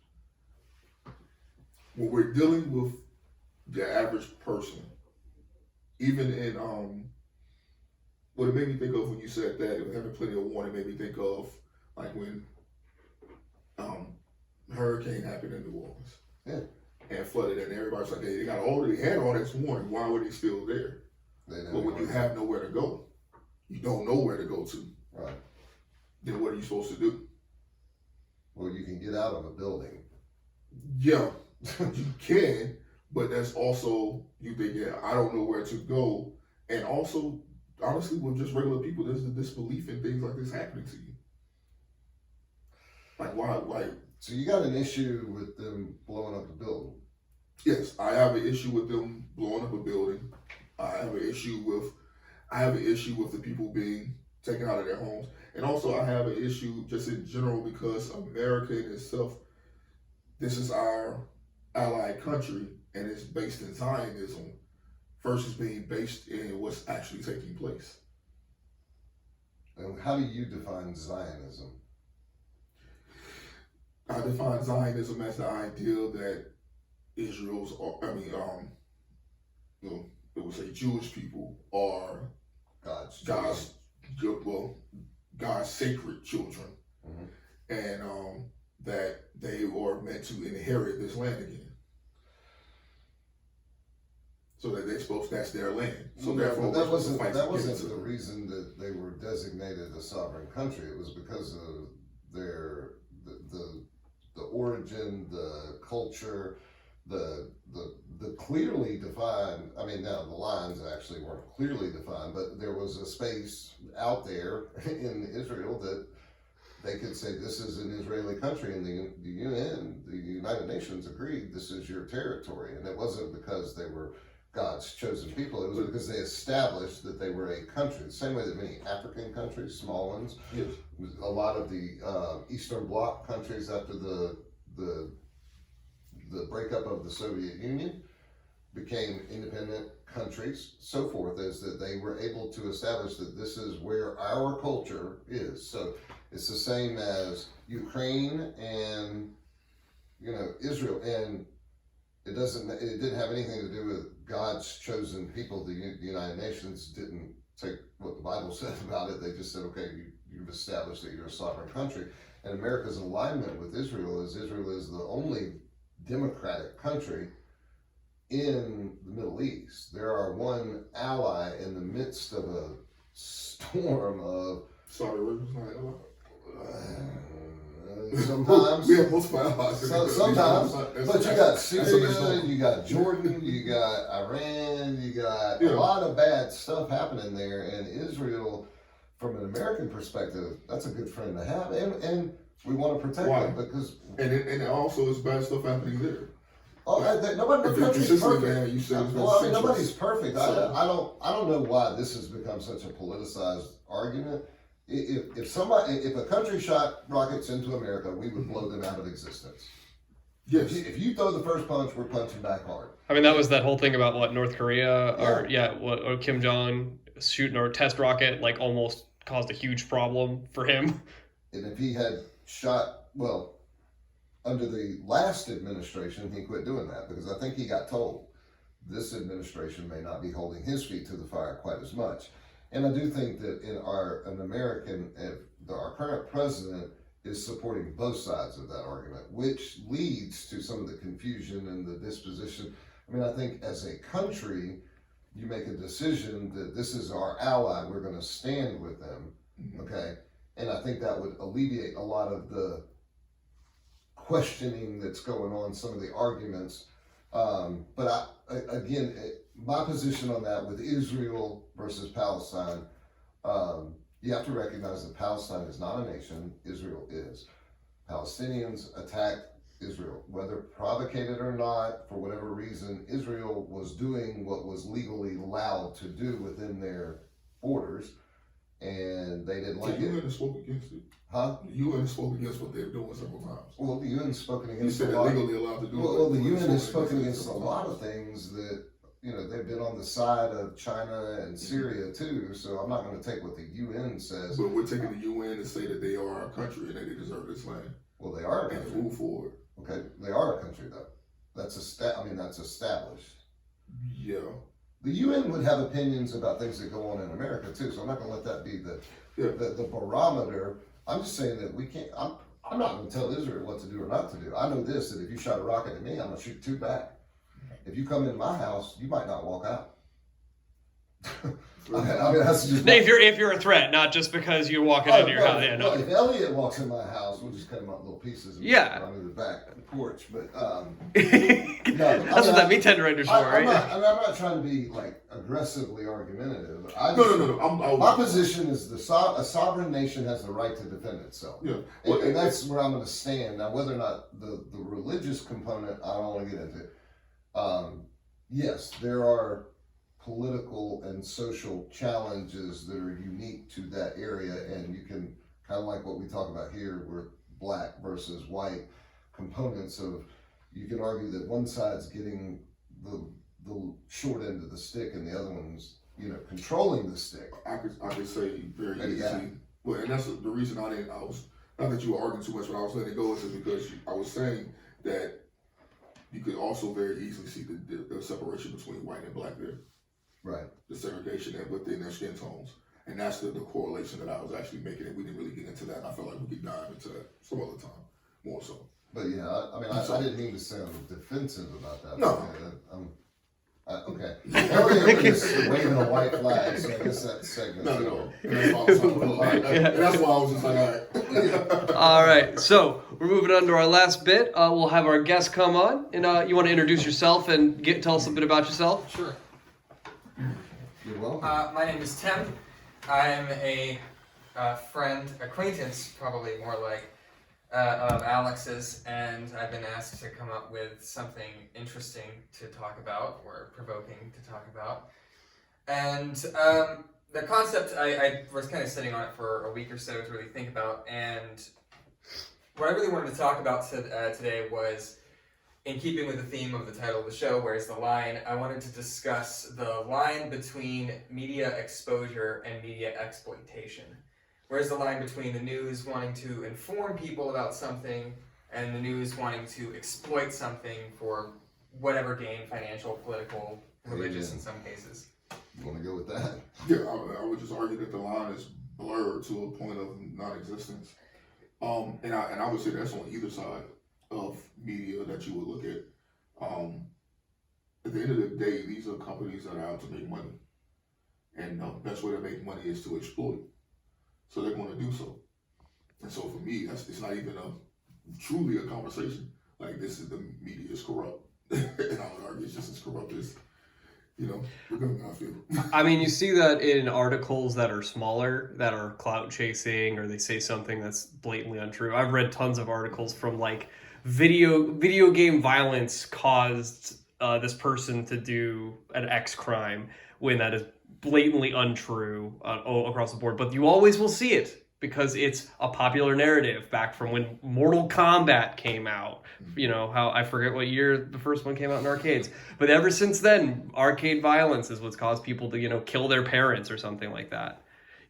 when we're dealing with the average person. Even in what it made me think of when you said that having plenty of warning made me think of like when hurricane happened in New Orleans. Yeah. And flooded, and everybody's like, hey, they had all this warning. Why were they still there? But when you have nowhere to go, you don't know where to go to. Right. Then what are you supposed to do? Well, you can get out of a building. Yeah, you can, but that's also you think, yeah, I don't know where to go, and also honestly, with just regular people, there's the disbelief in things like this happening to you. Like why? Like so, you got an issue with them blowing up a building? Yes, I have an issue with them blowing up a building. I have an issue with the people being taken out of their homes, and also I have an issue just in general because America in itself, this is our allied country, and it's based in Zionism versus being based in what's actually taking place. And how do you define Zionism? I define Zionism as the idea that Israel's, it would say Jewish people are God's sacred children, and that they are meant to inherit this land again. So that that's their land. So therefore, that wasn't the reason that they were designated a sovereign country. It was because of the origin, the culture, the clearly defined. I mean, now the lines actually weren't clearly defined, but there was a space out there in Israel that they could say this is an Israeli country, and the UN, the United Nations, agreed this is your territory, and it wasn't because they were God's chosen people. It was because they established that they were a country, the same way that many African countries, small ones, yes. A lot of the Eastern Bloc countries after the breakup of the Soviet Union, became independent countries, so forth, is that they were able to establish that this is where our culture is. So it's the same as Ukraine and Israel, and it didn't have anything to do with God's chosen people. The United Nations didn't take what the Bible said about it. They just said, okay, you've established that you're a sovereign country. And America's alignment with Israel is the only democratic country in the Middle East. There are one ally in the midst of a storm of Saudi Arabia's not allowed. Sometimes we have multiple allies. Sometimes, but you got Syria, you got Jordan, you got Iran, you got a lot of bad stuff happening there. And Israel, from an American perspective, that's a good friend to have, and we want to protect them because and also there's bad stuff happening there. Nobody's perfect. Man, you said nobody's perfect. I don't know why this has become such a politicized argument. If a country shot rockets into America, we would blow them out of existence. Yes. If you throw the first punch, we're punching back hard. I mean, that was that whole thing about what North Korea or Kim Jong shooting a test rocket almost caused a huge problem for him. And if he had shot, under the last administration, he quit doing that because I think he got told this administration may not be holding his feet to the fire quite as much. And I do think that our current president is supporting both sides of that argument, which leads to some of the confusion and the disposition. I mean, I think as a country, you make a decision that this is our ally, we're going to stand with them, okay? And I think that would alleviate a lot of the questioning that's going on, some of the arguments. But my position on that with Israel versus Palestine, you have to recognize that Palestine is not a nation, Israel is. Palestinians attacked Israel, whether provocated or not, for whatever reason, Israel was doing what was legally allowed to do within their borders, and they didn't like it. The UN spoke against it. Huh? The UN spoke against what they were doing several times. Well, the UN spoken against you said a lot. Legally allowed to do well, the UN has spoken against a lot of things that, they've been on the side of China and Syria too, so I'm not going to take what the UN says. But we're taking the UN to say that they are a country and that they deserve this land. Well, they are a country. And move forward. Okay, they are a country though. That's established. Yeah. The UN would have opinions about things that go on in America too, so I'm not going to let that be the barometer. I'm just saying that we can't. I'm not going to tell Israel what to do or not to do. I know this: that if you shot a rocket at me, I'm going to shoot two back. If you come into my house, you might not walk out. I mean, that's just if you're a threat, not just because you're walking into your house. Well, if Elliot walks in my house, we'll just cut him out in little pieces and run to the back of the porch. But that's what that meat tender renders for, right? I'm not trying to be aggressively argumentative. No. My position is a sovereign nation has the right to defend itself. Yeah, and that's where I'm going to stand. Now, whether or not the religious component, I don't want to get into. Yes, there are political and social challenges that are unique to that area, and you can kind of like what we talk about here, where black versus white components of, you can argue that one side's getting the short end of the stick and the other one's controlling the stick. I could say very easily. Well, and that's the reason I was not that you were arguing too much, but I was letting it go is because I was saying that you could also very easily see the separation between white and black there. Right. The segregation within their skin tones. And that's the correlation that I was actually making, and we didn't really get into that. And I felt like we could dive into that some other time, more so. But I didn't mean to sound defensive about that. No. Okay. Elliot was waving a white flag, so I guess that segment. No. And that's why I was and that's why I was just like, all right. All right. So we're moving on to our last bit. We'll have our guest come on, and you want to introduce yourself and tell us a bit about yourself? Sure. You're welcome. My name is Tim. I'm a acquaintance, probably more like, of Alex's, and I've been asked to come up with something interesting to talk about, or provoking to talk about. And the concept, I was kind of sitting on it for a week or so to really think about, and what I really wanted to talk about today was in keeping with the theme of the title of the show, Where's the Line, I wanted to discuss the line between media exposure and media exploitation. Where's the line between the news wanting to inform people about something and the news wanting to exploit something for whatever gain, financial, political, religious in some cases? You want to go with that? Yeah, I would just argue that the line is blurred to a point of non-existence. And I would say that's on either side of media that you would look at. At the end of the day, these are companies that are out to make money. And the best way to make money is to exploit. So they're going to do so. And so for me, it's not even truly a conversation. Like, this is the media is corrupt. And I would argue it's just as corrupt as, the government, I feel. I mean, you see that in articles that are smaller, that are clout chasing, or they say something that's blatantly untrue. I've read tons of articles from like video game violence caused this person to do an X crime when that is blatantly untrue across the board. But you always will see it because it's a popular narrative back from when Mortal Kombat came out. You know, how I forget what year the first one came out in arcades. But ever since then, arcade violence is what's caused people to, kill their parents or something like that.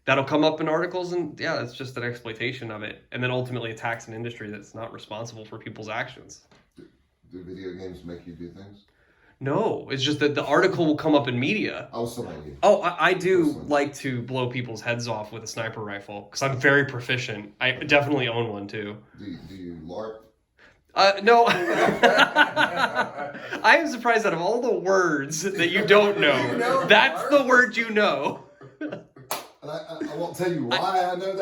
That'll come up in articles, and yeah, it's just an exploitation of it. And then ultimately attacks an industry that's not responsible for people's actions. Do video games make you do things? No, it's just that the article will come up in media. I was telling you. Oh, I do like to blow people's heads off with a sniper rifle because I'm very proficient. I definitely own one too. Do you LARP? No. I am surprised out of all the words that you don't know, that's the word you know. And I won't tell you why I know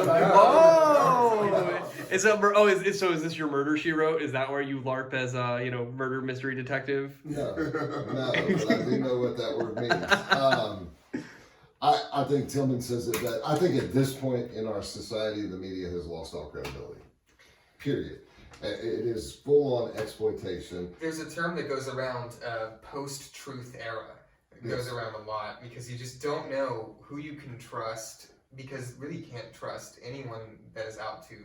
that. Is this your Murder, She Wrote? Is that where you LARP as a murder mystery detective? No, but I do know what that word means. I think Tillman says it that I think at this point in our society, the media has lost all credibility. Period. It is full on exploitation. There's a term that goes around post-truth era. It goes around a lot because you just don't know who you can trust, because really you can't trust anyone that is out to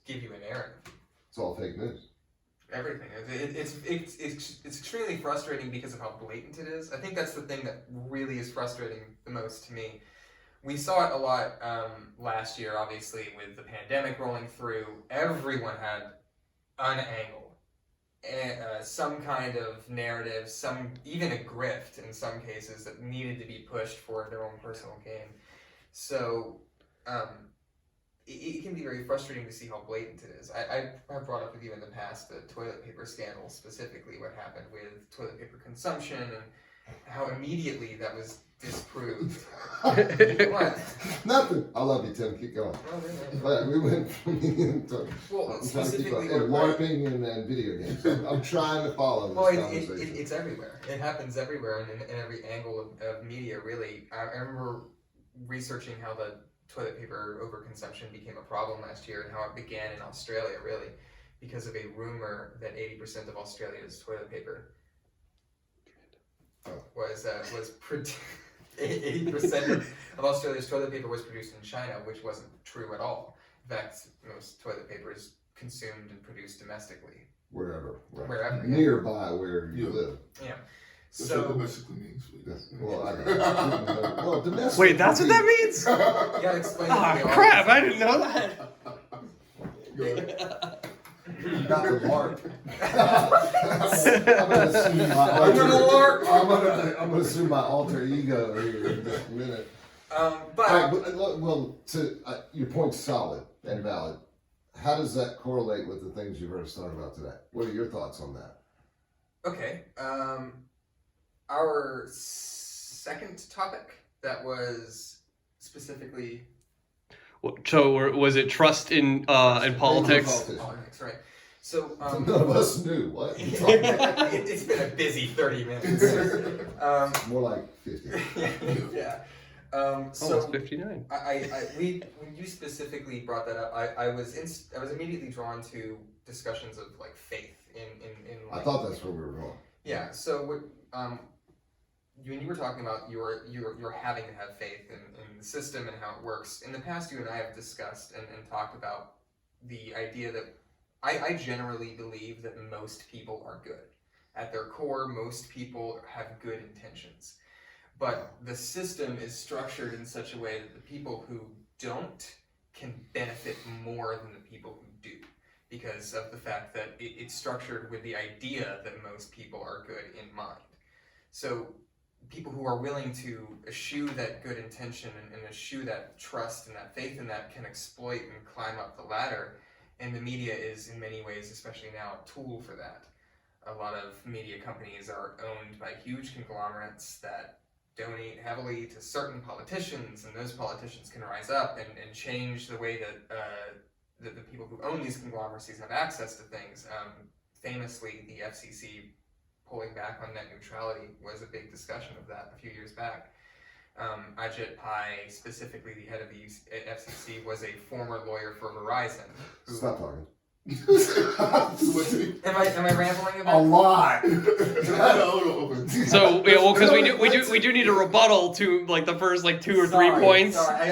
give you a narrative. It's all fake news. Everything. It's extremely frustrating because of how blatant it is. I think that's the thing that really is frustrating the most to me. We saw it a lot last year, obviously, with the pandemic rolling through. Everyone had an angle. Some kind of narrative, even a grift in some cases that needed to be pushed for their own personal gain. So it can be very frustrating to see how blatant it is. I've brought up with you in the past the toilet paper scandal, specifically what happened with toilet paper consumption and how immediately that was disproved. What? Nothing. I love you, Tim. Keep going. But we went from specifically LARPing and video games. I'm trying to follow this conversation. It's everywhere. It happens everywhere and in every angle of media, really. I remember researching how the toilet paper overconsumption became a problem last year and how it began in Australia, really, because of a rumor that 80% of Australia's toilet paper was 80% of Australia's toilet paper was produced in China, which wasn't true at all. In fact, most toilet paper is consumed and produced domestically. Wherever. Right. Wherever. Nearby where you live. Yeah. That's So what domestically means. Well, domestic. Wait, that's what that means? you gotta explain it to the Crap! I audience. didn't know that. Not the LARP. I'm gonna assume my alter ego here in just a minute. Your point's solid and valid. How does that correlate with the things you've heard us talk about today? What are your thoughts on that? Okay. Our second topic that was specifically So was it trust in politics? politics, right? So None of us knew what. it's been a busy 30 minutes. More like 50. Yeah. So Almost 59. when you specifically brought that up, I was immediately drawn to discussions of like faith in I thought that's where we were going. Yeah. So what when you were talking about you're having to have faith in the system and how it works. In the past, you and I have discussed and talked about the idea that I generally believe that most people are good. At their core, most people have good intentions. But the system is structured in such a way that the people who don't can benefit more than the people who do, because of the fact that it's structured with the idea that most people are good in mind. So people who are willing to eschew that good intention and eschew that trust and that faith in that can exploit and climb up the ladder, and the media is in many ways, especially now, a tool for that. A lot of media companies are owned by huge conglomerates that donate heavily to certain politicians, and those politicians can rise up and change the way that the people who own these conglomeracies have access to things. Famously, the FCC pulling back on net neutrality was a big discussion of that a few years back. Ajit Pai, specifically the head of the FCC, was a former lawyer for Verizon. Stop talking. Am I rambling A about? lot. So yeah, well, because we do need a rebuttal to like the first like 2 or 3 points. Sorry,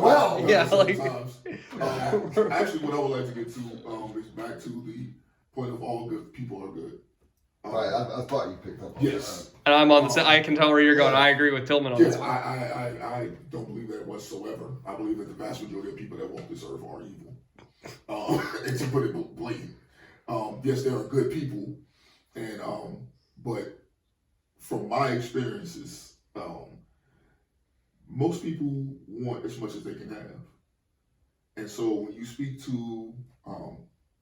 Well, Yeah, like- actually, what I would like to get to is back to the point of all good people are good. Right, I thought you picked up on Yes. And I'm on the I can tell where you're going. I agree with Tillman on Yes, this one. I don't believe that whatsoever. I believe that the vast majority of people that walk this earth are evil. And to put it blatant, yes, there are good people, and but from my experiences, most people want as much as they can have, and so when you speak to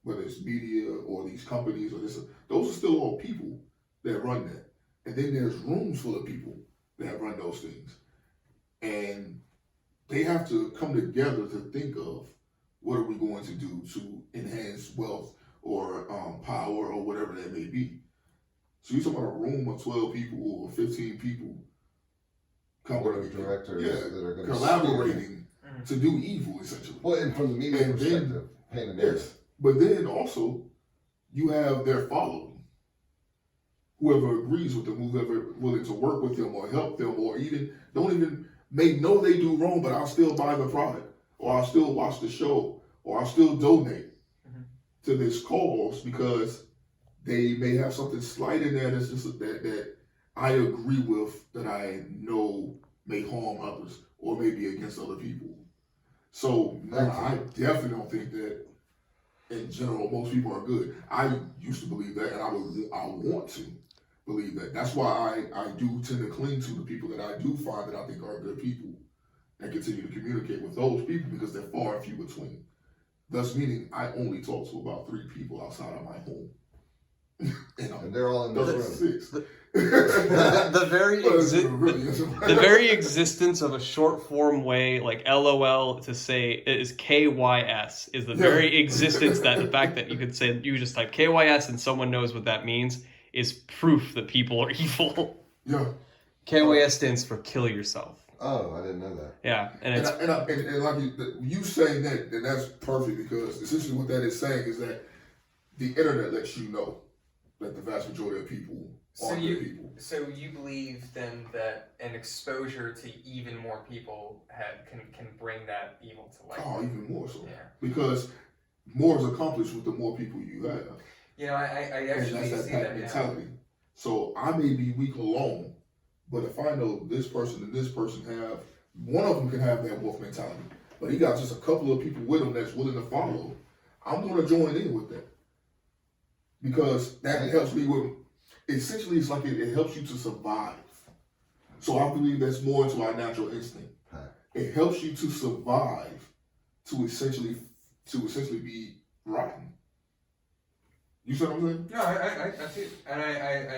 whether it's media or these companies or this, those are still all people that run that, and then there's rooms full of people that run those things, and they have to come together to think of what are we going to do to enhance wealth or power or whatever that may be. So you're talking about a room of 12 people or 15 people board of directors that are going to collaborating to do evil, essentially. Well, and from the media And perspective, paint a narrative. Yes, but then also you have their following. Whoever agrees with them, whoever willing to work with them or help them, or even don't even may know they do wrong, but I'll still buy the product, or I'll still watch the show, or I'll still donate to this cause because they may have something slight in there that's just that I agree with, that I know may harm others or may be against other people. So no, I definitely don't think that in general most people are good. I used to believe that, and I want to believe that. That's why I do tend to cling to the people that I do find that I think are good people, and continue to communicate with those people because they're far and few between. Thus meaning I only talk to about 3 people outside of my home. And they're all in this room. 6. The very existence of a short form way like LOL to say is KYS is the very existence that the fact that you could say you just type KYS and someone knows what that means is proof that people are evil. Yeah. KYS stands for kill yourself. Oh, I didn't know that. Yeah, and like you saying that, and that's perfect because essentially what that is saying is that the internet lets you know that the vast majority of people are good people. So you believe then that an exposure to even more people can bring that evil to light? Oh, even more so. Yeah. Because more is accomplished with the more people you have. You know, I actually and that's see that that mentality. So I may be weak alone, but if I know this person and this person have, one of them can have that wolf mentality, but he got just a couple of people with him that's willing to follow, I'm going to join in with that. Because that helps me with, essentially it's like it helps you to survive. So I believe that's more into our natural instinct. It helps you to survive, to essentially be rotten. You see what I'm saying? No, I see it, and I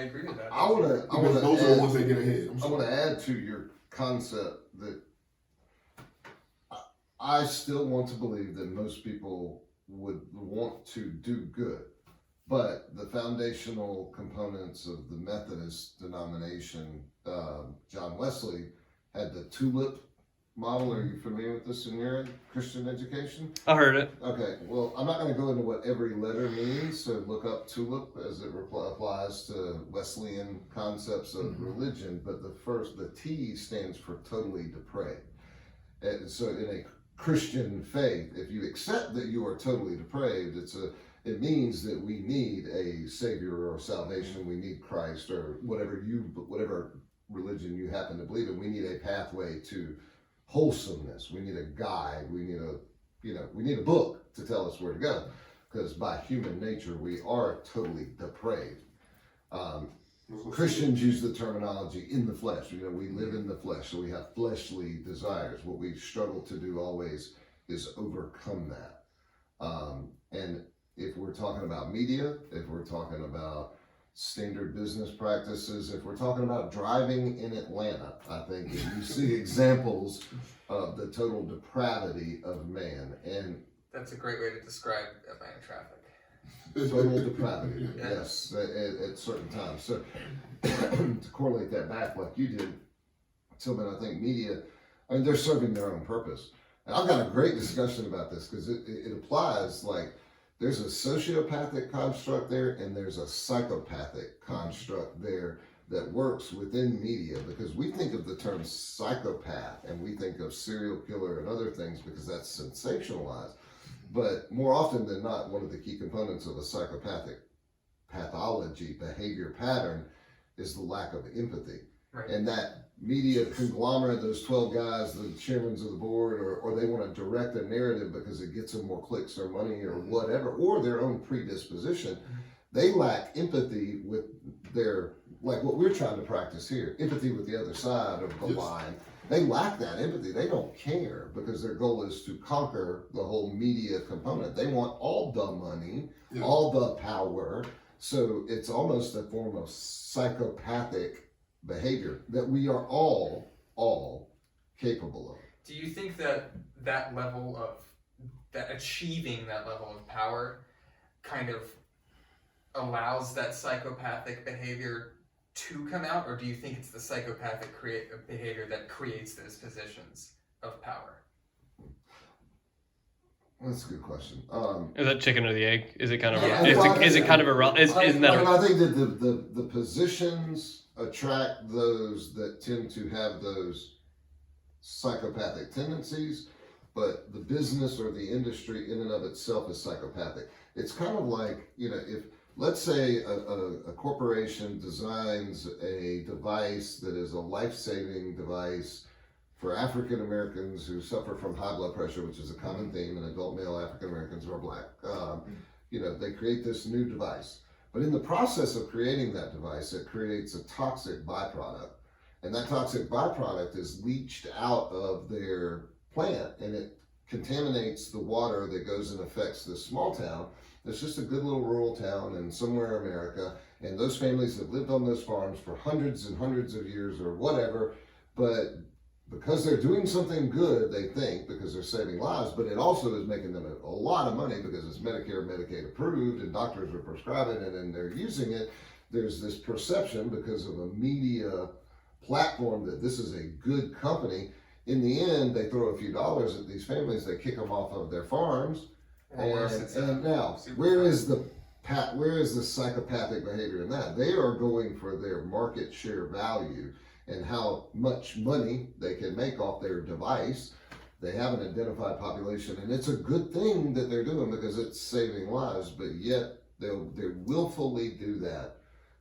agree with that. I want to. Those are the ones that get ahead. I want to add to your concept that I still want to believe that most people would want to do good, but the foundational components of the Methodist denomination, John Wesley had the tulip model. Are you familiar with this in your Christian education? I heard it. Okay, well, I'm not going to go into what every letter means, so look up tulip as it applies to Wesleyan concepts of religion, but the T stands for totally depraved. And so in a Christian faith, if you accept that you are totally depraved, It means that we need a savior or salvation. We need Christ or whatever religion you happen to believe in. We need a pathway to wholesomeness. We need a guide. We need a book to tell us where to go, because by human nature we are totally depraved. Christians use the terminology in the flesh. We live in the flesh, so we have fleshly desires. What we struggle to do always is overcome that. And if we're talking about media, if we're talking about standard business practices, if we're talking about driving in Atlanta, I think you see examples of the total depravity of man. And That's a great way to describe Atlanta traffic. total depravity, yes, at certain times. So to correlate that back like you did, Tillman, I think media, they're serving their own purpose. And I've got a great discussion about this because it applies, like, there's a sociopathic construct there and there's a psychopathic construct there that works within media, because we think of the term psychopath and we think of serial killer and other things because that's sensationalized. But more often than not, one of the key components of a psychopathic pathology, behavior pattern, is the lack of empathy. Right. And that media conglomerate, those 12 guys, the chairmen of the board, or they want to direct a narrative because it gets them more clicks or money or whatever, or their own predisposition, they lack empathy with their, like what we're trying to practice here, empathy with the other side of the line. They lack that empathy. They don't care because their goal is to conquer the whole media component. They want all the money, all the power. So it's almost a form of psychopathic behavior that we are all capable of. Do you think that achieving that level of power kind of allows that psychopathic behavior to come out, or do you think it's the psychopathic behavior that creates those positions of power? That's a good question. Is that chicken or the egg? Is it kind of Yeah. is it kind of isn't that I think that the positions attract those that tend to have those psychopathic tendencies, but the business or the industry in and of itself is psychopathic. It's kind of like, if let's say a corporation designs a device that is a life-saving device for African Americans who suffer from high blood pressure, which is a common theme in adult male African Americans who are black. They create this new device. But in the process of creating that device, it creates a toxic byproduct. And that toxic byproduct is leached out of their plant, and it contaminates the water that goes and affects this small town. It's just a good little rural town in somewhere in America, and those families have lived on those farms for hundreds and hundreds of years or whatever, but because they're doing something good, they think, because they're saving lives, but it also is making them a lot of money because it's Medicare, Medicaid approved, and doctors are prescribing it and they're using it. There's this perception because of a media platform that this is a good company. In the end, they throw a few dollars at these families, they kick them off of their farms. And now, where is the psychopathic behavior in that? They are going for their market share value and how much money they can make off their device. They have an identified population, and it's a good thing that they're doing because it's saving lives, but yet they willfully do that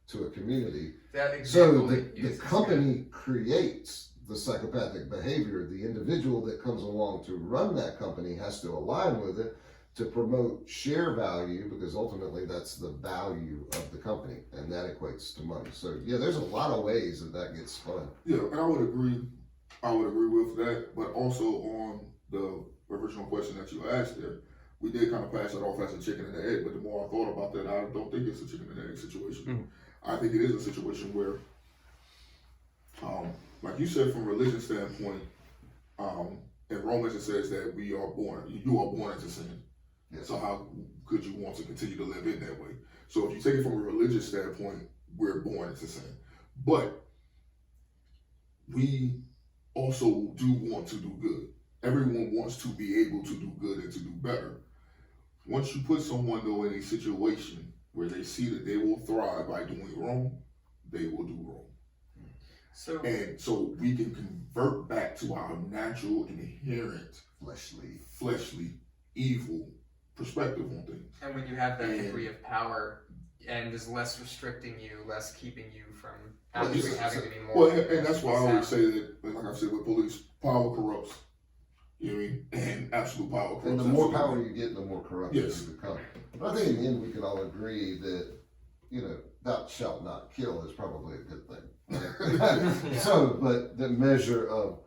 to a community. So the company creates the psychopathic behavior. The individual that comes along to run that company has to align with it to promote share value, because ultimately that's the value of the company, and that equates to money. So yeah, there's a lot of ways that gets spun. Yeah, and I would agree with that, but also on the original question that you asked there, we did kind of pass it off as a chicken and egg, but the more I thought about that, I don't think it's a chicken and egg situation. I think it is a situation where, like you said, from a religion standpoint, in Romans it says that you are born into sin. Yes. So how could you want to continue to live in that way? So if you take it from a religious standpoint, we're born into sin. But we also do want to do good. Everyone wants to be able to do good and to do better. Once you put someone, though, in a situation where they see that they will thrive by doing wrong, they will do wrong. So we can convert back to our natural, inherent, fleshly, evil perspective on things. And when you have that And- degree of power, and is less restricting you, less keeping you from Well, actually yes, having to be more. Well, and that's why I always say that, like I said, with police, power corrupts. You know what I mean? And absolute power corrupts. And the more absolutely. power you get, the more corrupt Yes. you become. But I think in the end we can all agree that, thou shalt not kill is probably a good thing. Yeah. So, but the measure of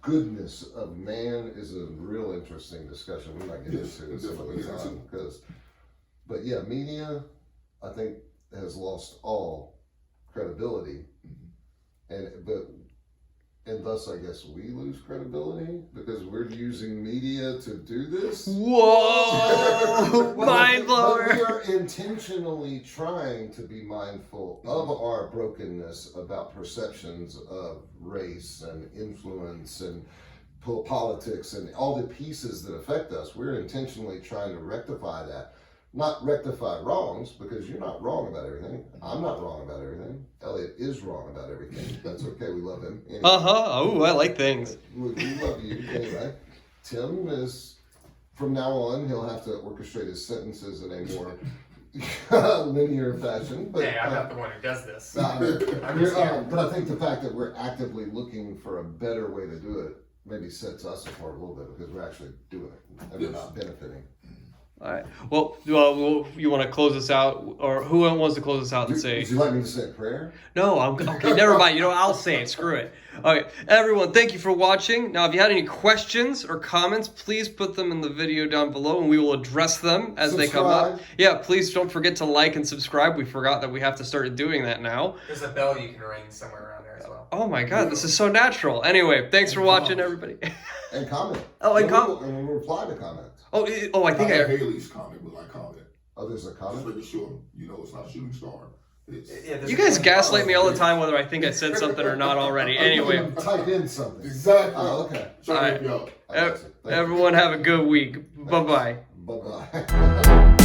goodness of man is a real interesting discussion. We might get Yes, into it some other definitely. time. But yeah, media, I think, has lost all credibility. And thus, I guess we lose credibility because we're using media to do this. Whoa! Mind blower. But we are intentionally trying to be mindful of our brokenness about perceptions of race and influence and politics and all the pieces that affect us. We're intentionally trying to rectify that. Not rectify wrongs, because you're not wrong about everything. I'm not wrong about everything. Elliot is wrong about everything. That's okay. We love him. Anyway. Oh, I like things. We love you anyway. Tim is, from now on, he'll have to orchestrate his sentences in a more linear fashion. But, Hey, I'm not the one who does this. but I think the fact that we're actively looking for a better way to do it maybe sets us apart a little bit because we're actually doing it and we're not benefiting. All right. Well, you want to close us out, or who wants to close us out and say? Would you like me to say a prayer? No, I'm okay. Never mind. I'll say it. Screw it. Okay, everyone, thank you for watching. Now, if you had any questions or comments, please put them in the video down below, and we will address them as they come up. Yeah, please don't forget to like and subscribe. We forgot that we have to start doing that now. There's a bell you can ring somewhere around there as well. Oh my God, this is so natural. Anyway, thanks for watching, everybody. And comment. Oh, and And we'll reply to comments. I think I I. have Haley's comment, but I comment. Oh, there's a Just comment? making sure, it's not a shooting star. It's, You guys gaslight me all the time, whether I think I said something or not already. Anyway, Type in something. exactly. Oh, okay. Trying to help you out. I got you. Thank you. everyone have a good week. Bye bye. Bye-bye.